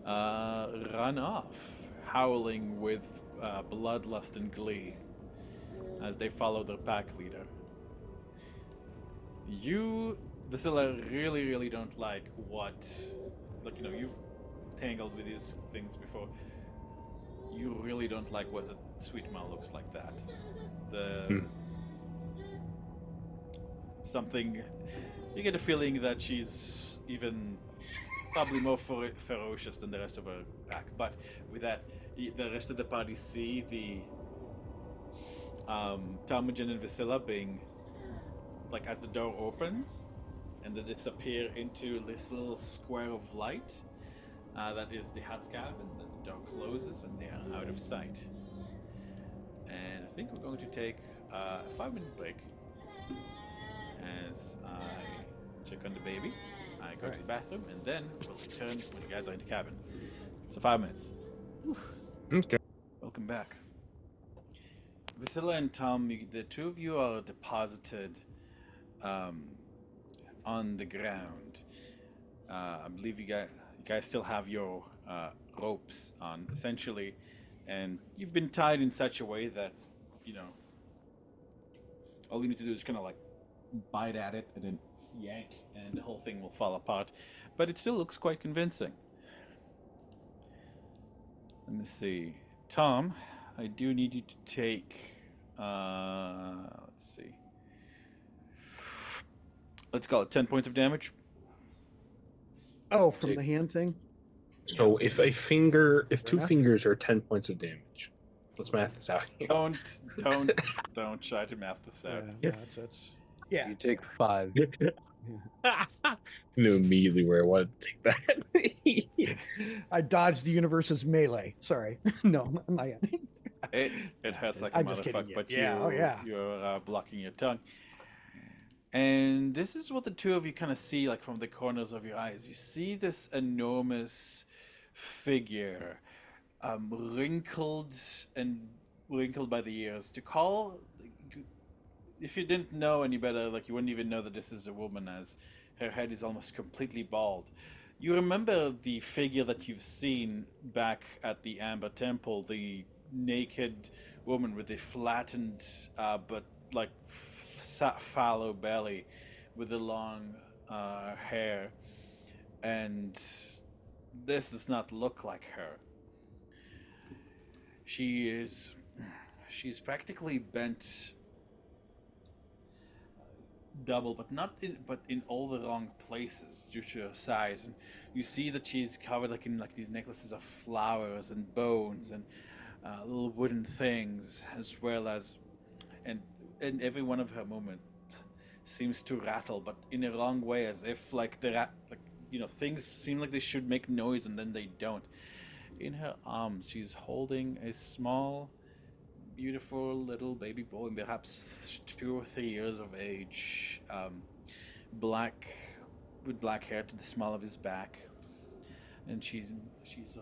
run off, howling with bloodlust and glee as they follow their pack leader. You, Vasilla, really don't like you've tangled with these things before. You really don't like what the Sweet Ma looks like that. Something, you get a feeling that she's even probably more ferocious than the rest of her pack. But with that, the rest of the party see the Talmujan and Vasilla being like, as the door opens and they disappear into this little square of light that is the Hatscab, and then the door closes and they are out of sight. And I think we're going to take a 5-minute break as I check on the baby, I go to the bathroom, and then we'll return when you guys are in the cabin. So 5 minutes. Okay. Welcome back. Vasilla and Tom, the two of you are deposited on the ground. I believe you guys still have your ropes on, essentially, and you've been tied in such a way that, all you need to do is kind of like bite at it and then yank, and the whole thing will fall apart. But it still looks quite convincing. Let me see. Tom, I do need you to take, let's see. Let's call it 10 points of damage. Oh, from the hand thing? So if two fingers are 10 points of damage, let's math this out here. Don't try to math this out. Yeah. You take 5. I knew immediately where I wanted to take that. I dodged the universe's melee. Sorry. No, my It hurts like a I'm just kidding motherfucker, you. but Yeah, you're blocking your tongue. And this is what the two of you kind of see, like, from the corners of your eyes. You see this enormous figure, wrinkled by the years. If you didn't know any better, like, you wouldn't even know that this is a woman, as her head is almost completely bald. You remember the figure that you've seen back at the Amber Temple, the naked woman with the flattened, but like fallow belly, with the long hair, and this does not look like her. She's practically bent double, but in all the wrong places due to her size. And you see that she's covered like in like these necklaces of flowers and bones and little wooden things, as well as and every one of her movement seems to rattle, but in a wrong way, as if like things seem like they should make noise and then they don't. In her arms, she's holding a small, beautiful little baby boy, perhaps 2 or 3 years of age, black, with black hair to the small of his back, and she's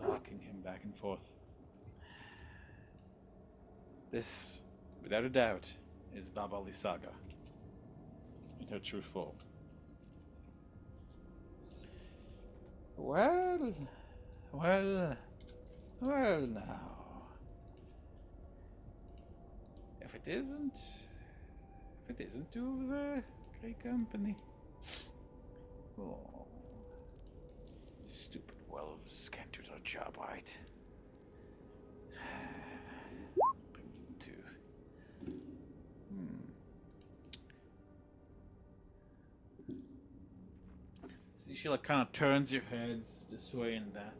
rocking him back and forth. This, without a doubt, is Mama Lysaga in her true form. Well, now. If it isn't two of the Grey Company. Oh, stupid wolves can't do their job right. Bring them to. See, she like kind of turns your heads this way and that,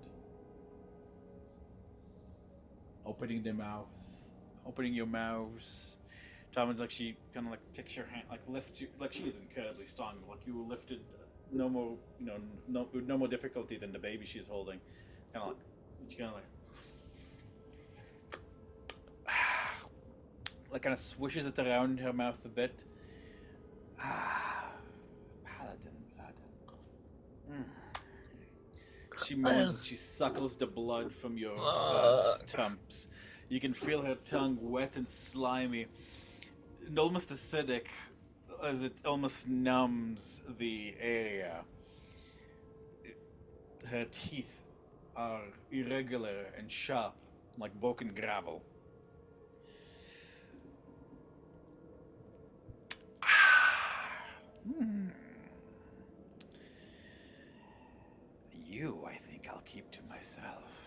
opening your mouths. Tom, like she kind of like takes your hand, like lifts you, like she is incredibly strong. Like you were lifted, no more, no more difficulty than the baby she's holding. Kind of like, she kind of like kind of swishes it around her mouth a bit. Paladin blood. She moans as she suckles the blood from your stumps. You can feel her tongue wet and slimy, and almost acidic, as it almost numbs the area. Her teeth are irregular and sharp, like broken gravel. You, I think I'll keep to myself.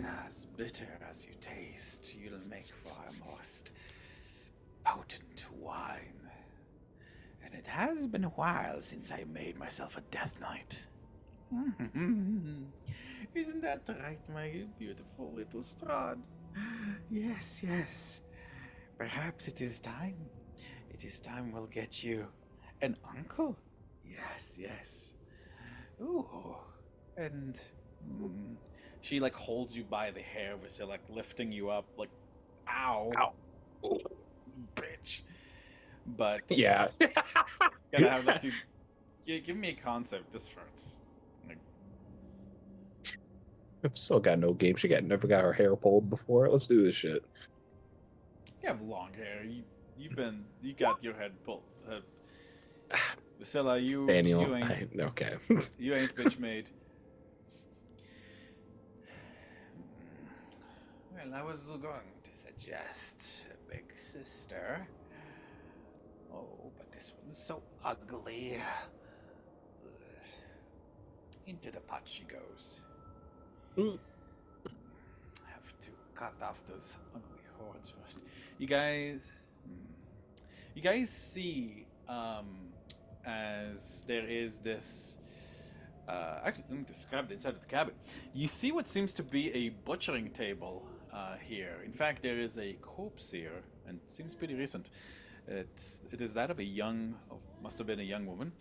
As bitter as you taste, you'll make for a most potent wine. And it has been a while since I made myself a death knight. Isn't that right, my beautiful little Strahd? Yes, yes. Perhaps it is time. It is time we'll get you an uncle. Yes, yes. Ooh. And she like holds you by the hair, so like lifting you up, like, ow, bitch. But Yeah. gonna have to give me a concept. This hurts. Like, I've still got no game. She never got her hair pulled before. Let's do this shit. you have long hair. You got your head pulled. Vasilla, Daniel, you ain't okay. you ain't bitch made. Well, I was going to suggest a big sister. Oh, but this one's so ugly. Into the pot she goes. Have to cut off those ugly horns first. You guys see, as there is this. Actually, let me describe the inside of the cabin. You see what seems to be a butchering table here. In fact, there is a corpse here, and it seems pretty recent. It is that of must have been a young woman,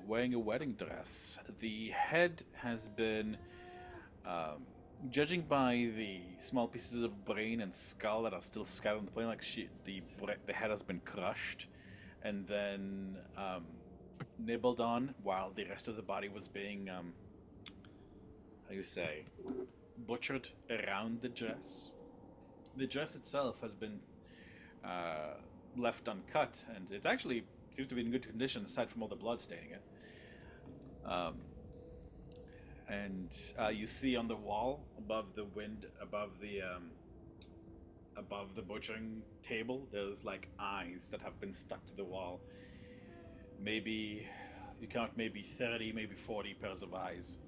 wearing a wedding dress. The head has been, judging by the small pieces of brain and skull that are still scattered on the plain, like the head has been crushed, and then nibbled on, while the rest of the body was being, butchered around the dress. The dress itself has been left uncut, and it actually seems to be in good condition aside from all the blood staining it. And you see on the wall above the butchering table, there's like eyes that have been stuck to the wall. Maybe you count maybe 30, maybe 40 pairs of eyes.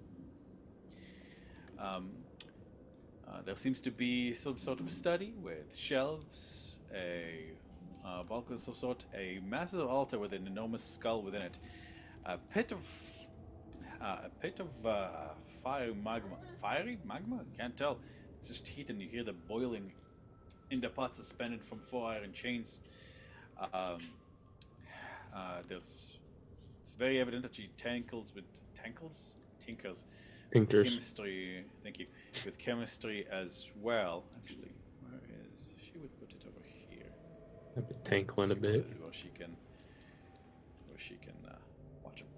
There seems to be some sort of study with shelves, a bulk of some sort, a massive altar with an enormous skull within it, a pit of fiery magma. Can't tell. It's just heat, and you hear the boiling in the pot suspended from 4 iron chains. It's very evident that she tinkers with Tinkers. chemistry. Thank you. With chemistry as well. Actually, where is she? Would put it over here. I've been tankling a bit. Where she can watch them.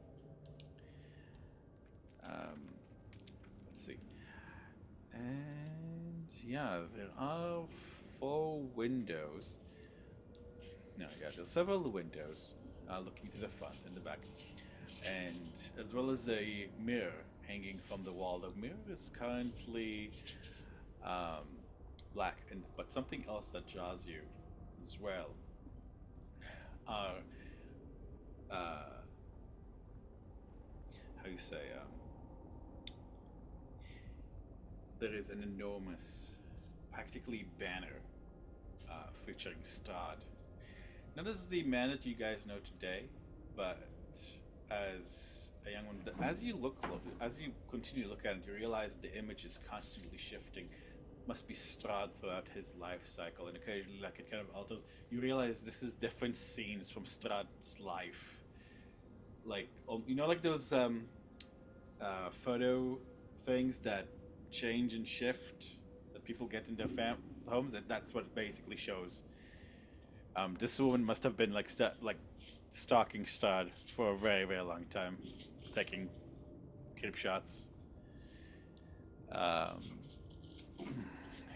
Let's see. And yeah, there are 4 windows. No, yeah, there's several windows looking to the front and the back, and as well as a mirror hanging from the wall. The mirror is currently black, but something else that draws you as well are how you say there is an enormous, practically banner featuring Strahd. Not as the man that you guys know today, but as a young one. As you continue to look at it, you realize the image is constantly shifting. Must be Strahd throughout his life cycle, and occasionally, like, it kind of alters. You realize this is different scenes from Strahd's life, like like those photo things that change and shift that people get in their homes, and that's what it basically shows. This woman must have been like stalking Strahd for a very, very long time, taking clip shots.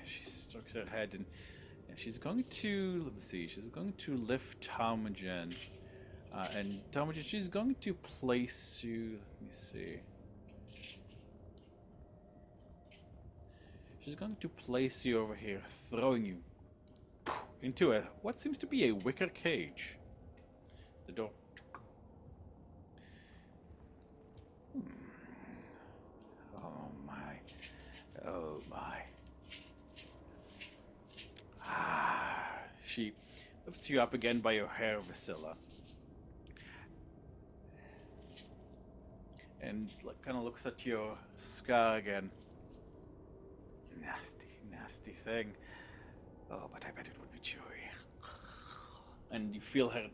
She strokes her head, and she's going to, let me see, she's going to lift Talmadgen, and Talmadgen, she's going to place you, let me see. She's going to place you over here, throwing you into what seems to be a wicker cage. The door. Oh my. Oh my. She lifts you up again by your hair, Vasilla. And kind of looks at your scar again. Nasty, nasty thing. Oh, but I bet it would be chewy. And you feel her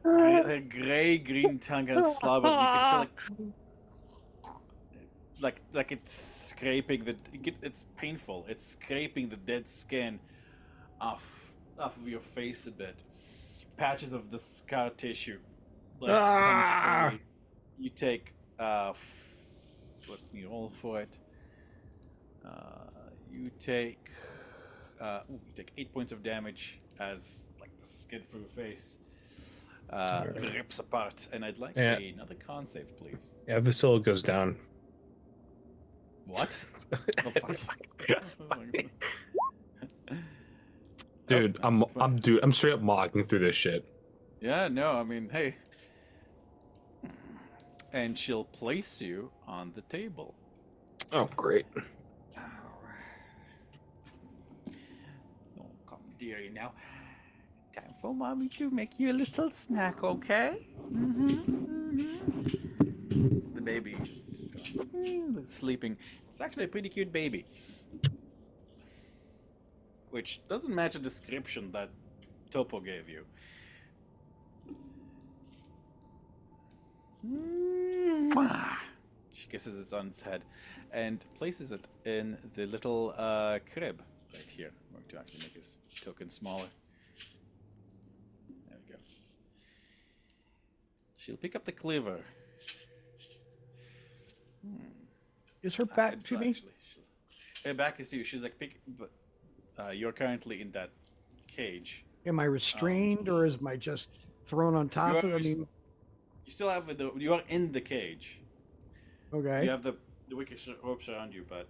her gray-green tongue kind of slobbers. You can feel like it's scraping it's painful. It's scraping the dead skin off of your face a bit. Patches of the scar tissue come free. You take let me roll for it. You take 8 points of damage as the skin from your face rips apart, and I'd like another con save, please. Yeah, Vasilla goes down. What? Oh, fuck. Dude, I'm straight up mocking through this shit. Yeah, no, I mean, hey. And she'll place you on the table. Oh, great. Oh, come, dearie, now. Time for mommy to make you a little snack, okay? The baby is sleeping. It's actually a pretty cute baby. Which doesn't match a description that Topo gave you. She kisses it on its head and places it in the little crib right here. I'm going to actually make this token smaller. There we go. She'll pick up the cleaver. Is her back to me? Her back is to you. She's like, but you're currently in that cage. Am I restrained, or is my just thrown on top of it? I mean, you still have you are in the cage. Okay. You have the wicker ropes around you, but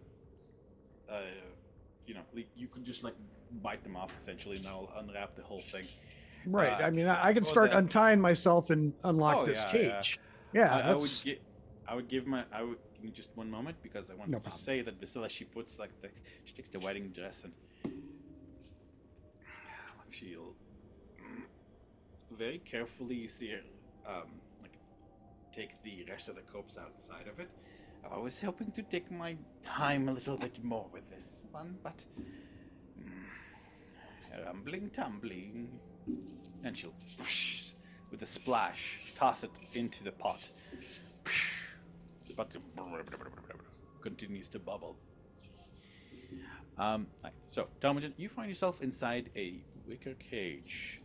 you could just bite them off essentially, and I'll unwrap the whole thing. Right. I mean, I can start untying myself and unlock this cage. Yeah. I would give me just one moment, because I want to say that Vasilla, she puts she takes the wedding dress and she'll very carefully, you see her like take the rest of the corpse outside of it. I was hoping to take my time a little bit more with this one, but rumbling, tumbling, and she'll, with a splash, toss it into the pot. The pot continues to bubble. So, Talmadge, you find yourself inside a wicker cage.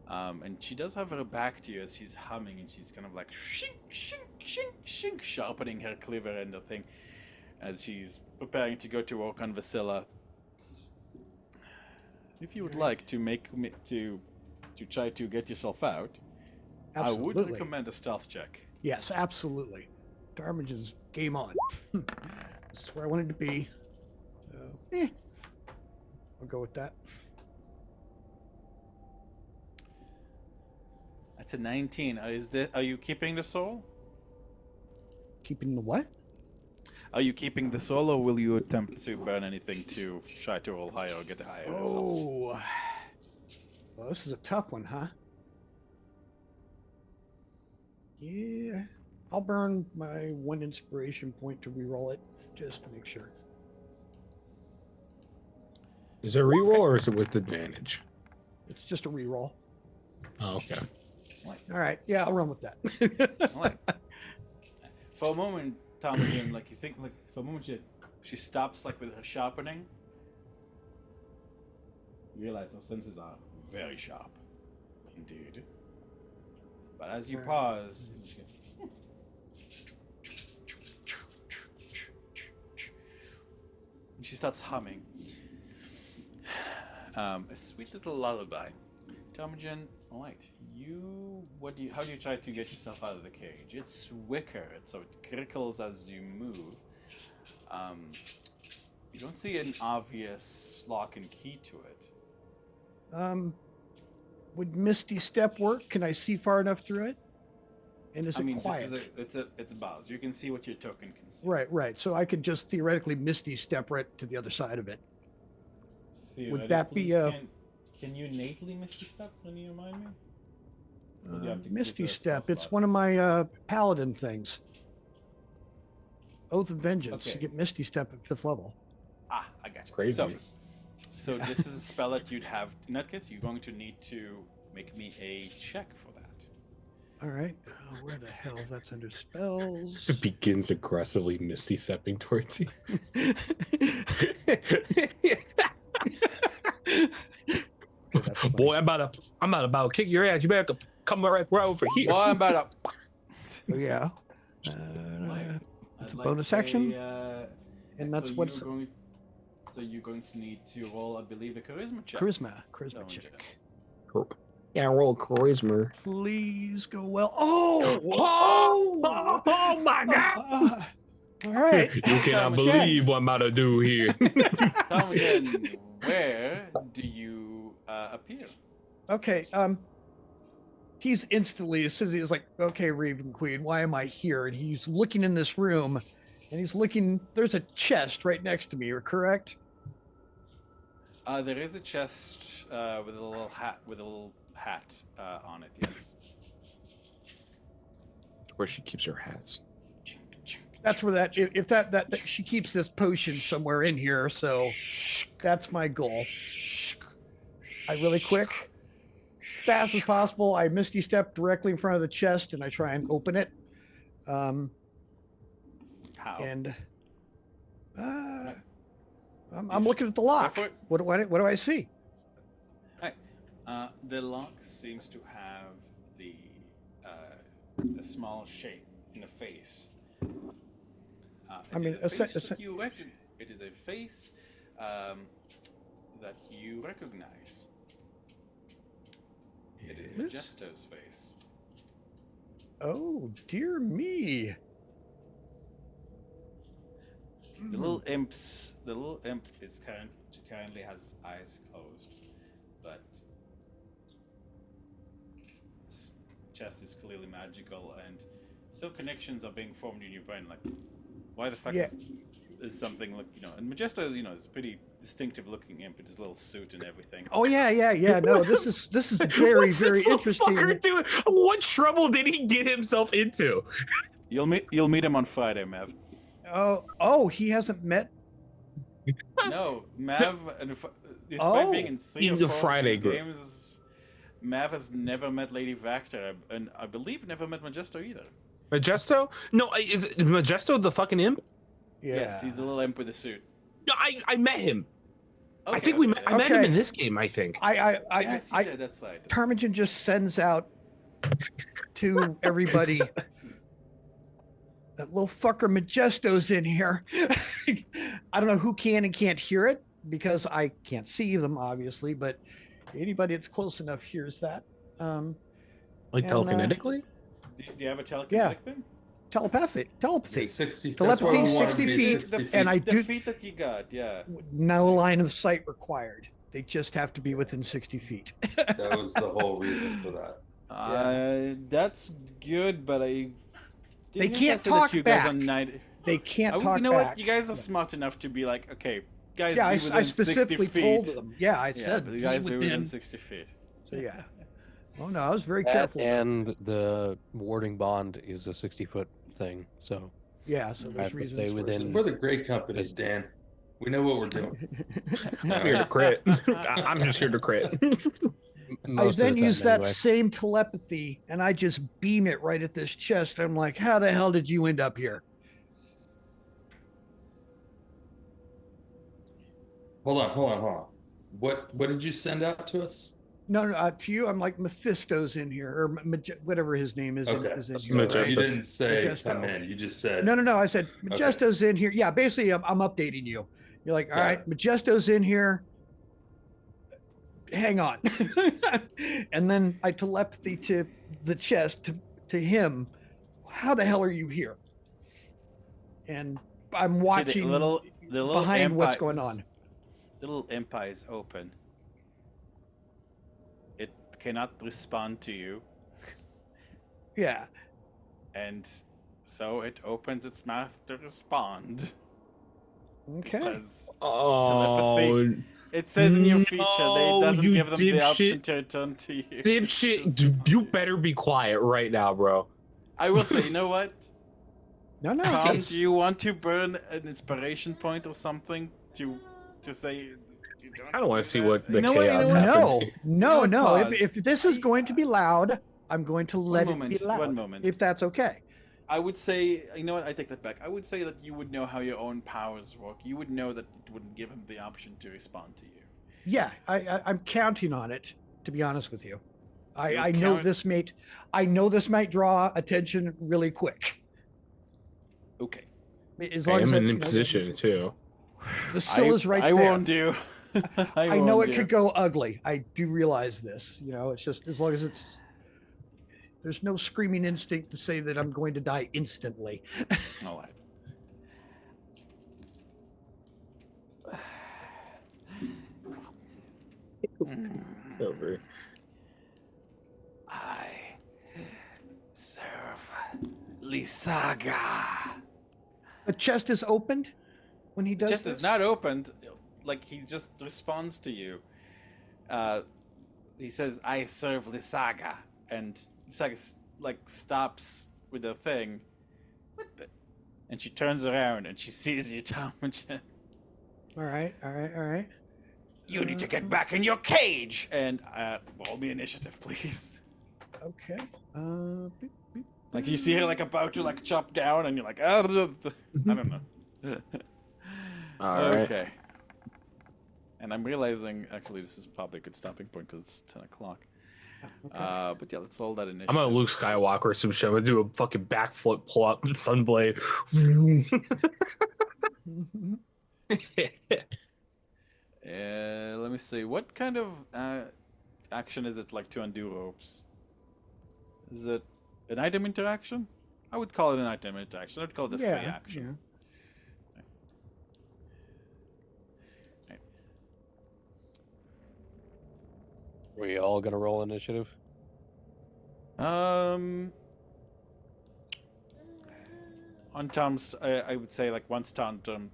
And she does have her back to you as she's humming, and she's kind of like shink, shink, shink, shink, sharpening her cleaver and the thing as she's preparing to go to work on Vasilla. If you would like to to try to get yourself out, Absolutely. I would recommend a stealth check. Yes, absolutely. Darmageddon's game on. This is where I wanted to be. So, I'll go with that. That's a 19. Are you keeping the soul? Keeping the what? Are you keeping the soul, or will you attempt to burn anything to try to roll higher or get a higher result? Oh. Well, this is a tough one, huh? Yeah. I'll burn my 1 inspiration point to reroll it, just to make sure. Is it a reroll or is it with advantage? It's just a reroll. Oh, okay. All right. Yeah, I'll run with that. Like, for a moment, Talmadge, like you think, like for a moment, she stops, like with her sharpening. You realize her senses are very sharp, indeed. But as you pause, she goes, and she starts humming a sweet little lullaby. Talmadge, all right. How do you try to get yourself out of the cage? It's wicker, so it crickles as you move. You don't see an obvious lock and key to it. Would Misty Step work? Can I see far enough through it? And is it quiet? It's buzz. You can see what your token can see. Right. So I could just theoretically Misty Step right to the other side of it. Would that be Can you innately Misty Step? Can you remind me? Misty Step. It's one of my paladin things. Oath of Vengeance. Okay. You get Misty Step at 5th level. Ah, I got you. Crazy. So this is a spell that you'd have. In that case, you're going to need to make me a check for that. All right. Where the hell? That's under spells. It begins aggressively misty stepping towards you. Boy, I'm about to kick your ass. You better come right over here. Well, I'm about to. Oh, yeah. It's a bonus action. And that's what's So you're going to need to roll, I believe, a charisma check. Charisma check. Yeah, roll charisma. Please go well. Oh my God! All right. You cannot believe what I'm about to do here. Tell me again, where do you appear? Okay. He's instantly, as soon as he's like, okay, Raven Queen, why am I here? And he's looking in this room, and he's looking. There's a chest right next to me. You're correct. There is a chest with a little hat on it. Yes. Where she keeps her hats. That's where that. If that she keeps this potion somewhere in here, so that's my goal. I really quick, fast as possible. I Misty Step directly in front of the chest, and I try and open it. How? And I'm looking at the lock. What do I see? Right. The lock seems to have a small shape in the face. It is a face that you recognize. It is Majesto's face. Oh dear me! The little imp currently has his eyes closed, but his chest is clearly magical, and still connections are being formed in your brain. Like, why the fuck? Yeah. is something look, and Majesto, is a pretty distinctive looking imp with his little suit and everything. Oh yeah. No, this is very What's this little interesting. fucker doing? What trouble did he get himself into? You'll meet him on Friday, Mav. Oh, he hasn't met. No, Mav, despite being in 3 in or the 4 Friday of these group. games, Mav has never met Lady Vactor, and I believe never met Majesto either. Majesto? No, is Majesto the fucking imp? Yeah. Yes, he's a little imp with a suit. No, I met him. Okay, I think I met him in this game. I think. Yes, you did. That's right. Ptarmigan just sends out to everybody. That little fucker Majesto's in here. I don't know who can and can't hear it because I can't see them, obviously, but anybody that's close enough hears that. Like telekinetically? Do you have a telekinetic thing? Telepathy. 60. Telepathy, 60 feet, 60 feet. and I the do feet that you got, yeah. no line of sight required. They just have to be within 60 feet. That was the whole reason for that. That's good, but I. They can't talk back. They can't talk back. You know what? You guys are smart enough to be like, okay, guys, Yeah, be I within specifically 60 feet. told them. Yeah, I said but you guys be within 60 feet. So yeah. Oh no, I was very That careful. and the warding bond is a 60-foot thing, so Yeah, so I there's have to reasons stay for within- We're the great company, Dan. We know what we're doing. I'm here to crit. I'm just here to crit. I most of then the time use that anyway. same telepathy and I just beam it right at this chest. I'm like, how the hell did you end up here? Hold on. What did you send out to us? No, to you, I'm like Mephisto's in here, or whatever his name is. Okay. Is in So here, Majesto. right? you didn't say Majesto. come in. You just said No. I said Majesto's in here. Yeah, basically, I'm updating you. You're like, all Got right, it. Majesto's in here. Hang on, and then I telepathy to the chest to him. How the hell are you here? And I'm watching the little behind what's empire going on. The little empire is open. It cannot respond to you, Yeah. and so it opens its mouth to respond. Okay. Because Oh, it says in your feature no, that it doesn't you give them the option dipshit. to return to you. dipshit! You better be quiet right now, bro. I will say, you know what? No. Tom, it's- do you want to burn an inspiration point or something to say? I don't want to see what the You know what, you chaos know what? happens. No. You know what, If this is going to be loud, I'm going to let it be loud. One moment. If that's okay. I would say, you know what? I take that back. I would say that you would know how your own powers work. You would know that it wouldn't give him the option to respond to you. Yeah, I'm counting on it. To be honest with you, I You're know count- this might. I know this might draw attention really quick. Okay. As I long as am that's, in position too. The sill is right I there. warned you. I know warned it you. could go ugly. I do realize this. It's just as long as it's. There's no screaming instinct to say that I'm going to die instantly. All right. It's over. I serve Lysaga. The chest is opened when he does Just this. is not opened. Like he just responds to you. He says, "I serve Lysaga," and Lysaga stops with the thing. What the? And she turns around and she sees you, Tom. All right. You need to get back in your cage. And roll me initiative, please. Okay. Beep, beep. Like you see her about to chop down, and you're like, I don't know. All right. Okay. And I'm realizing, actually, this is probably a good stopping point because it's 10 o'clock. But yeah, let's roll that initiative. I'm gonna Luke Skywalker or some shit. I'm gonna do a fucking backflip, pull up the Sunblade. Let me see. What kind of action is it like to undo ropes? Is it an item interaction? I would call it an item interaction. I would call it a free action. Right. We all gonna roll initiative? On on Tom's, I would say like once Tom's Tom's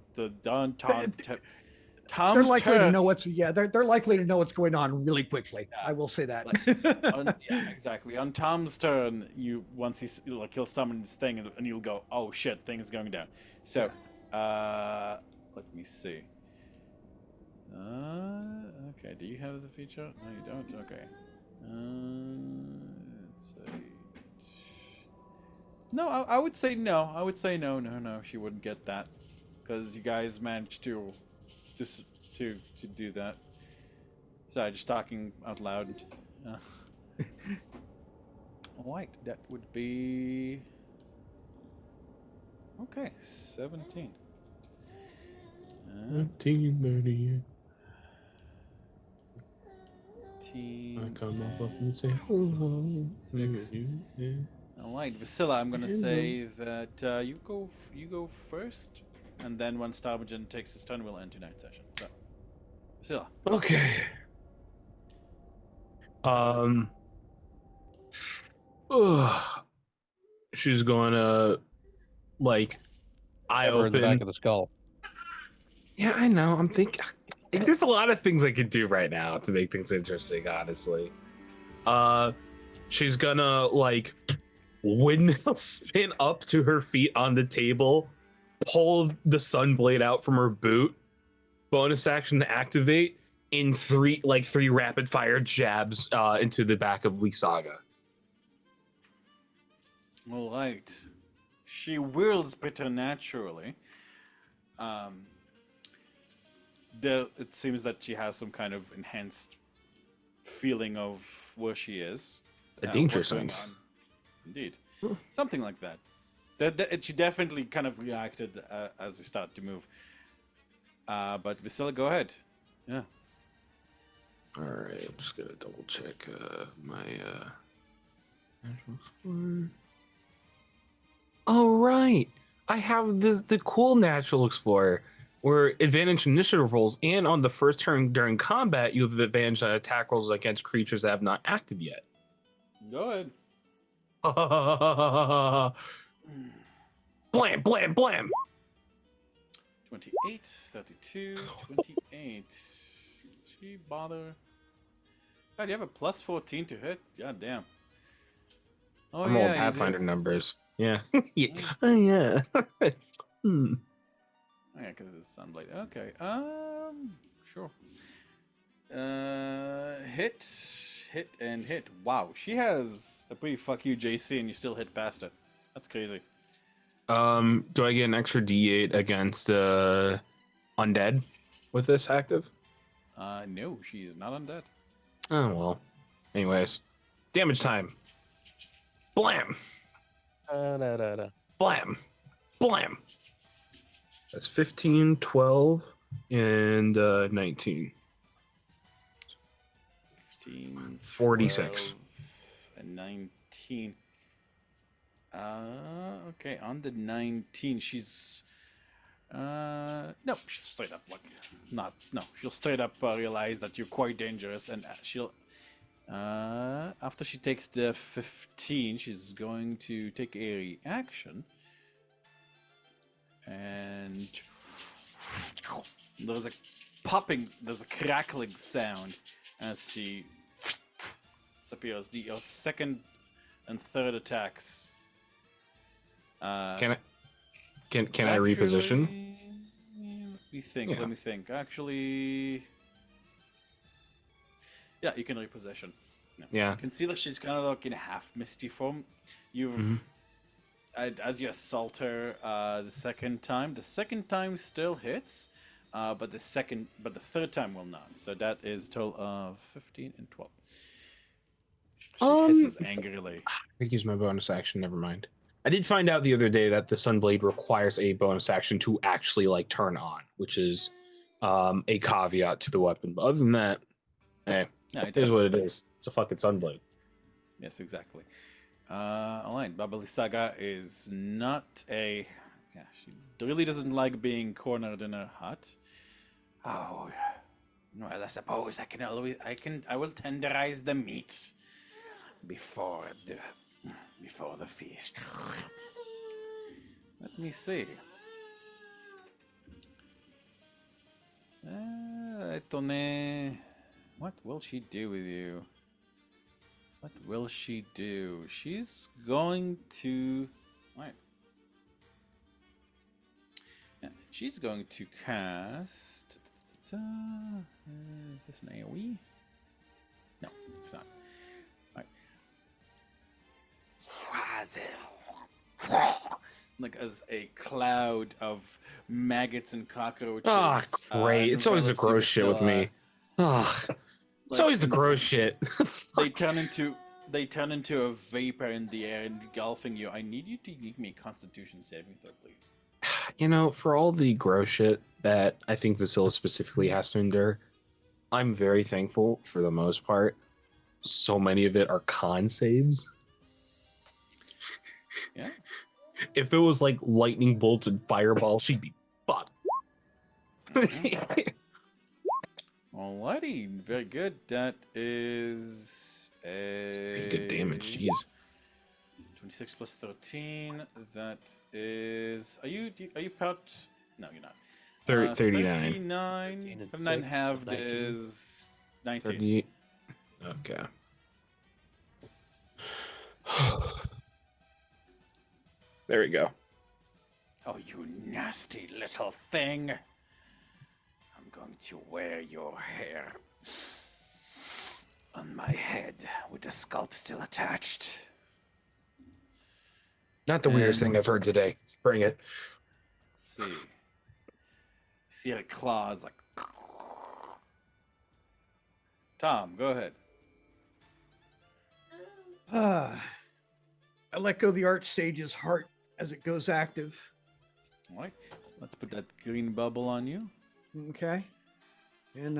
They're likely to turn. know they're likely to know what's going on really quickly. Yeah. I will say that. Yeah, exactly. On Tom's turn, once he'll summon this thing, and you'll go, oh shit, thing is going down. So, let me see. Okay. Do you have the feature? No, you don't. Okay. Let's see. No, I would say no. I would say no. She wouldn't get that because you guys managed to do that. Sorry, just talking out loud. Alright, that would be... Okay, 17. 1930. I come up and say, hello. Alright, Vasilla, I'm gonna say that you go first, and then once Tarmogen takes his turn, we'll end tonight's session. So, Vasilla. Okay. She's gonna like eye Ever in the back open. of the skull. Yeah, I know. I'm thinking there's a lot of things I could do right now to make things interesting, honestly. She's gonna like windmill spin up to her feet on the table, pull the sunblade out from her boot, bonus action to activate in three rapid fire jabs into the back of Lysaga. All right. She whirls preternaturally. It seems that she has some kind of enhanced feeling of where she is. A danger what's going sense. on. Indeed. Something like that. She definitely kind of reacted as you start to move. But Vasilla, go ahead. Yeah. All right, I'm just gonna double check my all right, I have the cool natural explorer where advantage initiative rolls, and on the first turn during combat you have advantage on attack rolls against creatures that have not acted yet. Go ahead. Blam, blam, blam. 28, 32, 28. She bother. God, you have a plus 14 to hit? God damn. Oh, I'm yeah, old Pathfinder you do. numbers. Yeah. Yeah. Oh yeah. Oh, yeah, because it's Sunblade. Okay. Sure. Hit, and hit. Wow, she has a pretty fuck you, JC, and you still hit past it. That's crazy. Do I get an extra D8 against undead with this active? No, she's not undead. Oh well. Anyways, damage time. Blam, blam, blam. That's 15, 12, and 19. 15, 46. 12, and 19. Okay, on the 19, she's no, she's straight up she'll straight up realize that you're quite dangerous, and she'll after she takes the 15, she's going to take a reaction, and there's a crackling sound as she disappears. Your second and third attacks. Can I reposition? Let me think. Actually, yeah, you can reposition. No. Yeah. You can see that she's kind of like in a half misty form. You've as you assault her the second time still hits, but the third time will not. So that is a total of 15 and 12. She hisses angrily. I could use my bonus action. Never mind. I did find out the other day that the Sunblade requires a bonus action to actually like turn on, which is a caveat to the weapon. But other than that, hey, it is what it is. It's a fucking Sunblade. Yes, exactly. All right, Mama Lysaga is not a... Yeah, she really doesn't like being cornered in her hut. Oh, well, I suppose I will tenderize the meat before the feast. Let me see. Étonné. What will she do with you? What will she do? She's going to. Wait. Yeah, she's going to cast. Is this an AoE? No, it's not. Alright. Like as a cloud of maggots and cockroaches. Ah, great. It's always the envelops you, gross shit with Vasilla. me. Ah, it's Like, always the gross shit. They turn into a vapor in the air, engulfing you. I need you to give me a Constitution saving throw, please. You know, for all the gross shit that I think Vasilla specifically has to endure, I'm very thankful for the most part. So many of it are con saves. Yeah. If it was like lightning bolts and fireballs, she'd be fucked. Alrighty, very good. That is a Pretty good damage, jeez. 26 plus 13. That is. Are you part? No, you're not. 39. 39. 13 and 39 6, halved 19. is 19. 38. Okay. There we go. Oh, you nasty little thing. I'm going to wear your hair on my head with the scalp still attached. Not the weirdest thing I've heard today. Bring it. Let's see. See her claws like. Tom, go ahead. I let go of the Archsage's heart as it goes active. All right. Let's put that green bubble on you. Okay. And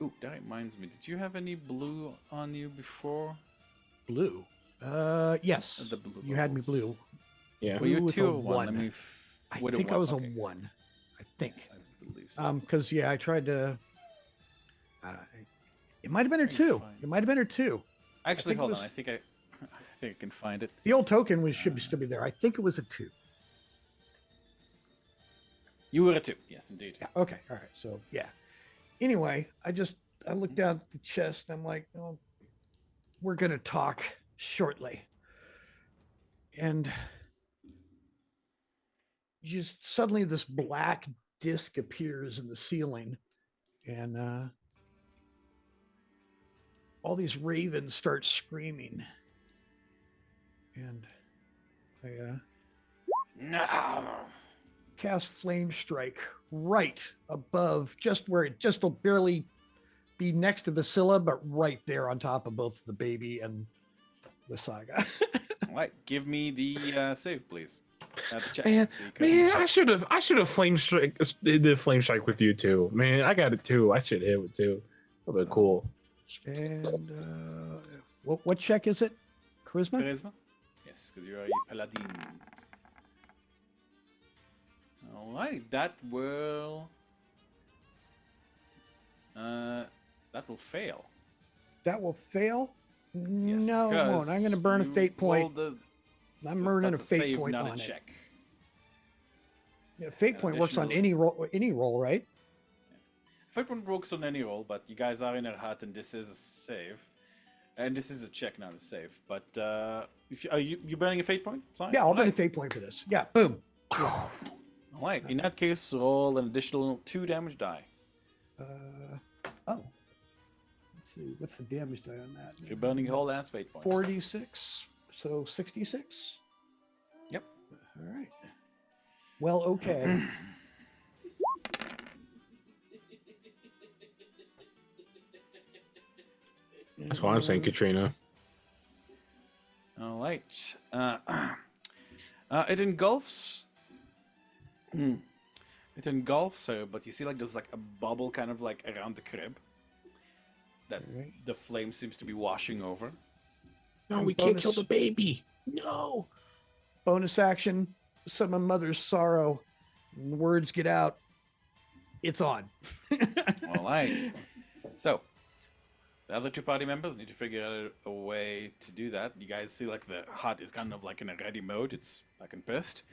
Ooh, that reminds me. Did you have any blue on you before? blue. Yes. The blue You had me bubbles. blue. Yeah. Well, you're Blue with 2 a or 1. Let one. me. I what a think I one, was okay. a 1. I think. I believe so. Because yeah, I tried to. It might have been her Trying to 2. find- It might have been her 2. Actually, think it hold was- on. I think I can find it. The old token should still be there. I think it was a 2. You were a 2. Yes, indeed. Yeah. Okay. All right. So yeah. Anyway, I looked down at the chest and I'm like, oh, we're gonna talk shortly. And just suddenly this black disc appears in the ceiling, and all these ravens start screaming. And I No. cast Flame Strike right above, just where it just will barely be next to Vasilla, but right there on top of both the baby and Lysaga. All right. Give me the save, please. The check. Man, The cunning man, check. I should have flame strike the flame strike with you too. Man, I got it too. I should hit it too. That'd be cool. And what check is it? Charisma? Charisma? Yes, because you're a paladin. All right, that will fail. That will fail? Yes, No, it won't. I'm going to burn a you fate point. rolled the- I'm burning a that's fate save, point not on a it. check. Yeah, fate An point works on additional- any roll, right? Fate point works on any roll, but you guys are in a hut, and this is a save, and this is a check, not a save. But if you, are you burning a fate point? Sorry? Yeah, I'll burn a Alright. fate point for this. Yeah, boom. All right. In that case, roll an additional 2 damage die. Oh. Let's see. What's the damage die on that? If you're burning whole ass fate point. 46. So 66. Yep. All right. Well, okay. That's what I'm saying, Katrina. All right. It engulfs. It engulfs her, but you see, like, there's like a bubble kind of like around the crib that Alright. the flame seems to be washing over. No, And we can't bonus- kill the baby. No. Bonus action. Summon Mother's Sorrow. And words get out. It's on. All right. So, the other 2 party members need to figure out a way to do that. You guys see, like, the hut is kind of like in a ready mode. It's fucking pissed.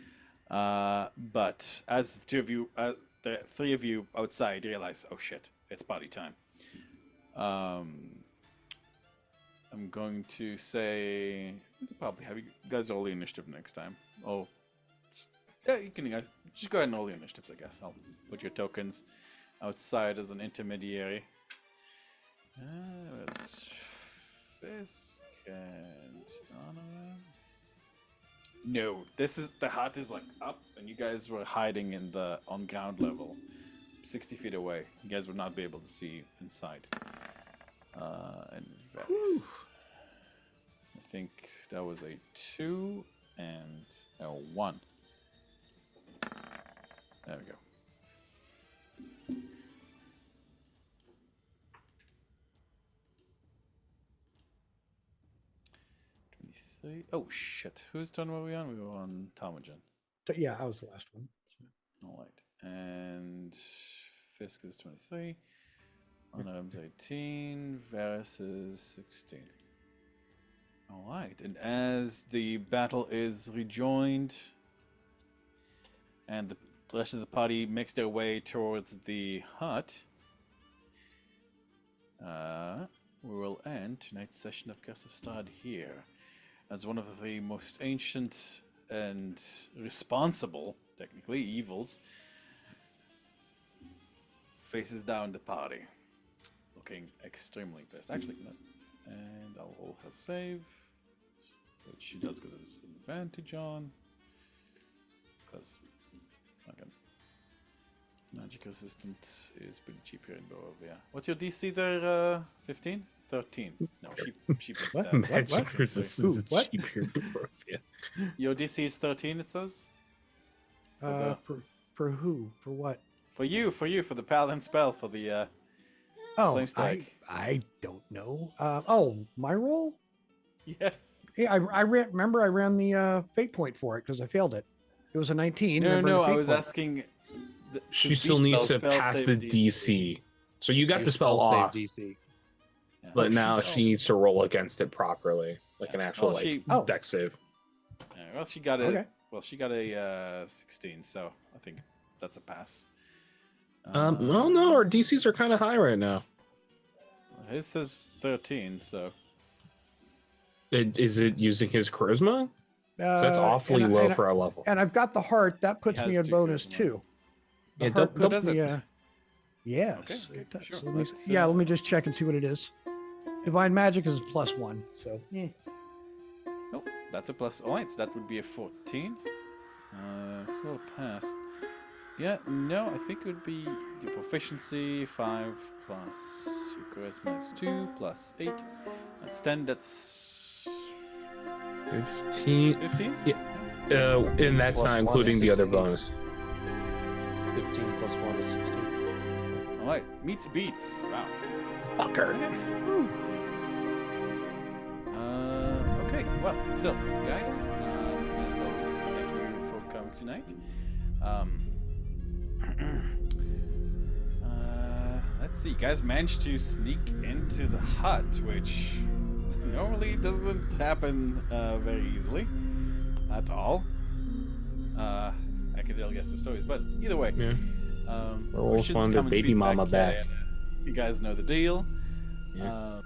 But as the two of you, the three of you outside realize, oh shit, it's party time. I'm going to say we could probably have you guys roll the initiative next time. Oh, yeah, you can guys just go ahead and roll the initiatives. I guess I'll put your tokens outside as an intermediary. It's Fisk and Anna. No, this is the hut is like up, and you guys were hiding in the on ground level, 60 feet away. You guys would not be able to see inside. And Vex. I think that was a 2 and a 1. There we go. Oh shit! Whose turn were we on? We were on Talmadgen. So, yeah, I was the last one. All right, and Fisk is 23. Honorum's 18. Varys is 16. All right, and as the battle is rejoined, and the rest of the party makes their way towards the hut, we will end tonight's session of Curse of Strahd here. As one of the most ancient and responsible, technically, evils faces down the party, looking extremely pissed. Actually, no. And I'll roll her save, which she does get an advantage on, because again, magic resistant is pretty cheap here in Barovia. What's your DC there? 15? 13. No, she breaks What that. magic resistance is What? cheap here in Barovia? Your DC is 13, it says? For who? For what? For you, for the paladin spell, for the Oh, flame strike. I don't know. Oh, my roll? Yes. Yeah, I ran. Remember, I ran the fate point for it because I failed it. It was a 19. No, remember, no, the I fate was point. asking. She still needs to pass the DC. So you got the spell off, DC. Yeah. but now she needs to roll against it properly, like an actual Well, she- deck save. Yeah, well, she got a Okay. well, she got a 16, so I think that's a pass. Well, no, our DCs are kind of high right now. His says 13, so Is it using his charisma? So that's awfully and low for our level. And I've got the heart. That puts has me at two bonus charisma. too. The Yeah, heart don't- puts does me, it? yes, Okay, it does. sure. Let me, Let's, let me just check and see what it is. Divine magic is +1, so nope, that's a plus. All right, so that would be a 14. Still a pass. Yeah, no, I think it would be your proficiency 5 plus your charisma is 2 plus 8. That's 10. That's 15. 15. And that's Plus not one including is the other 16. bonus. 15 plus 1 is 16. All right, meets beats. Wow. Fucker. Okay, well, still, guys, as always, thank you for coming tonight. Let's see, you guys managed to sneak into the hut, which normally doesn't happen very easily at all. I could tell you guys some stories, but either way, Yeah. questions, We're almost on the comments, baby feedback, mama back. you guys know the deal. Yeah.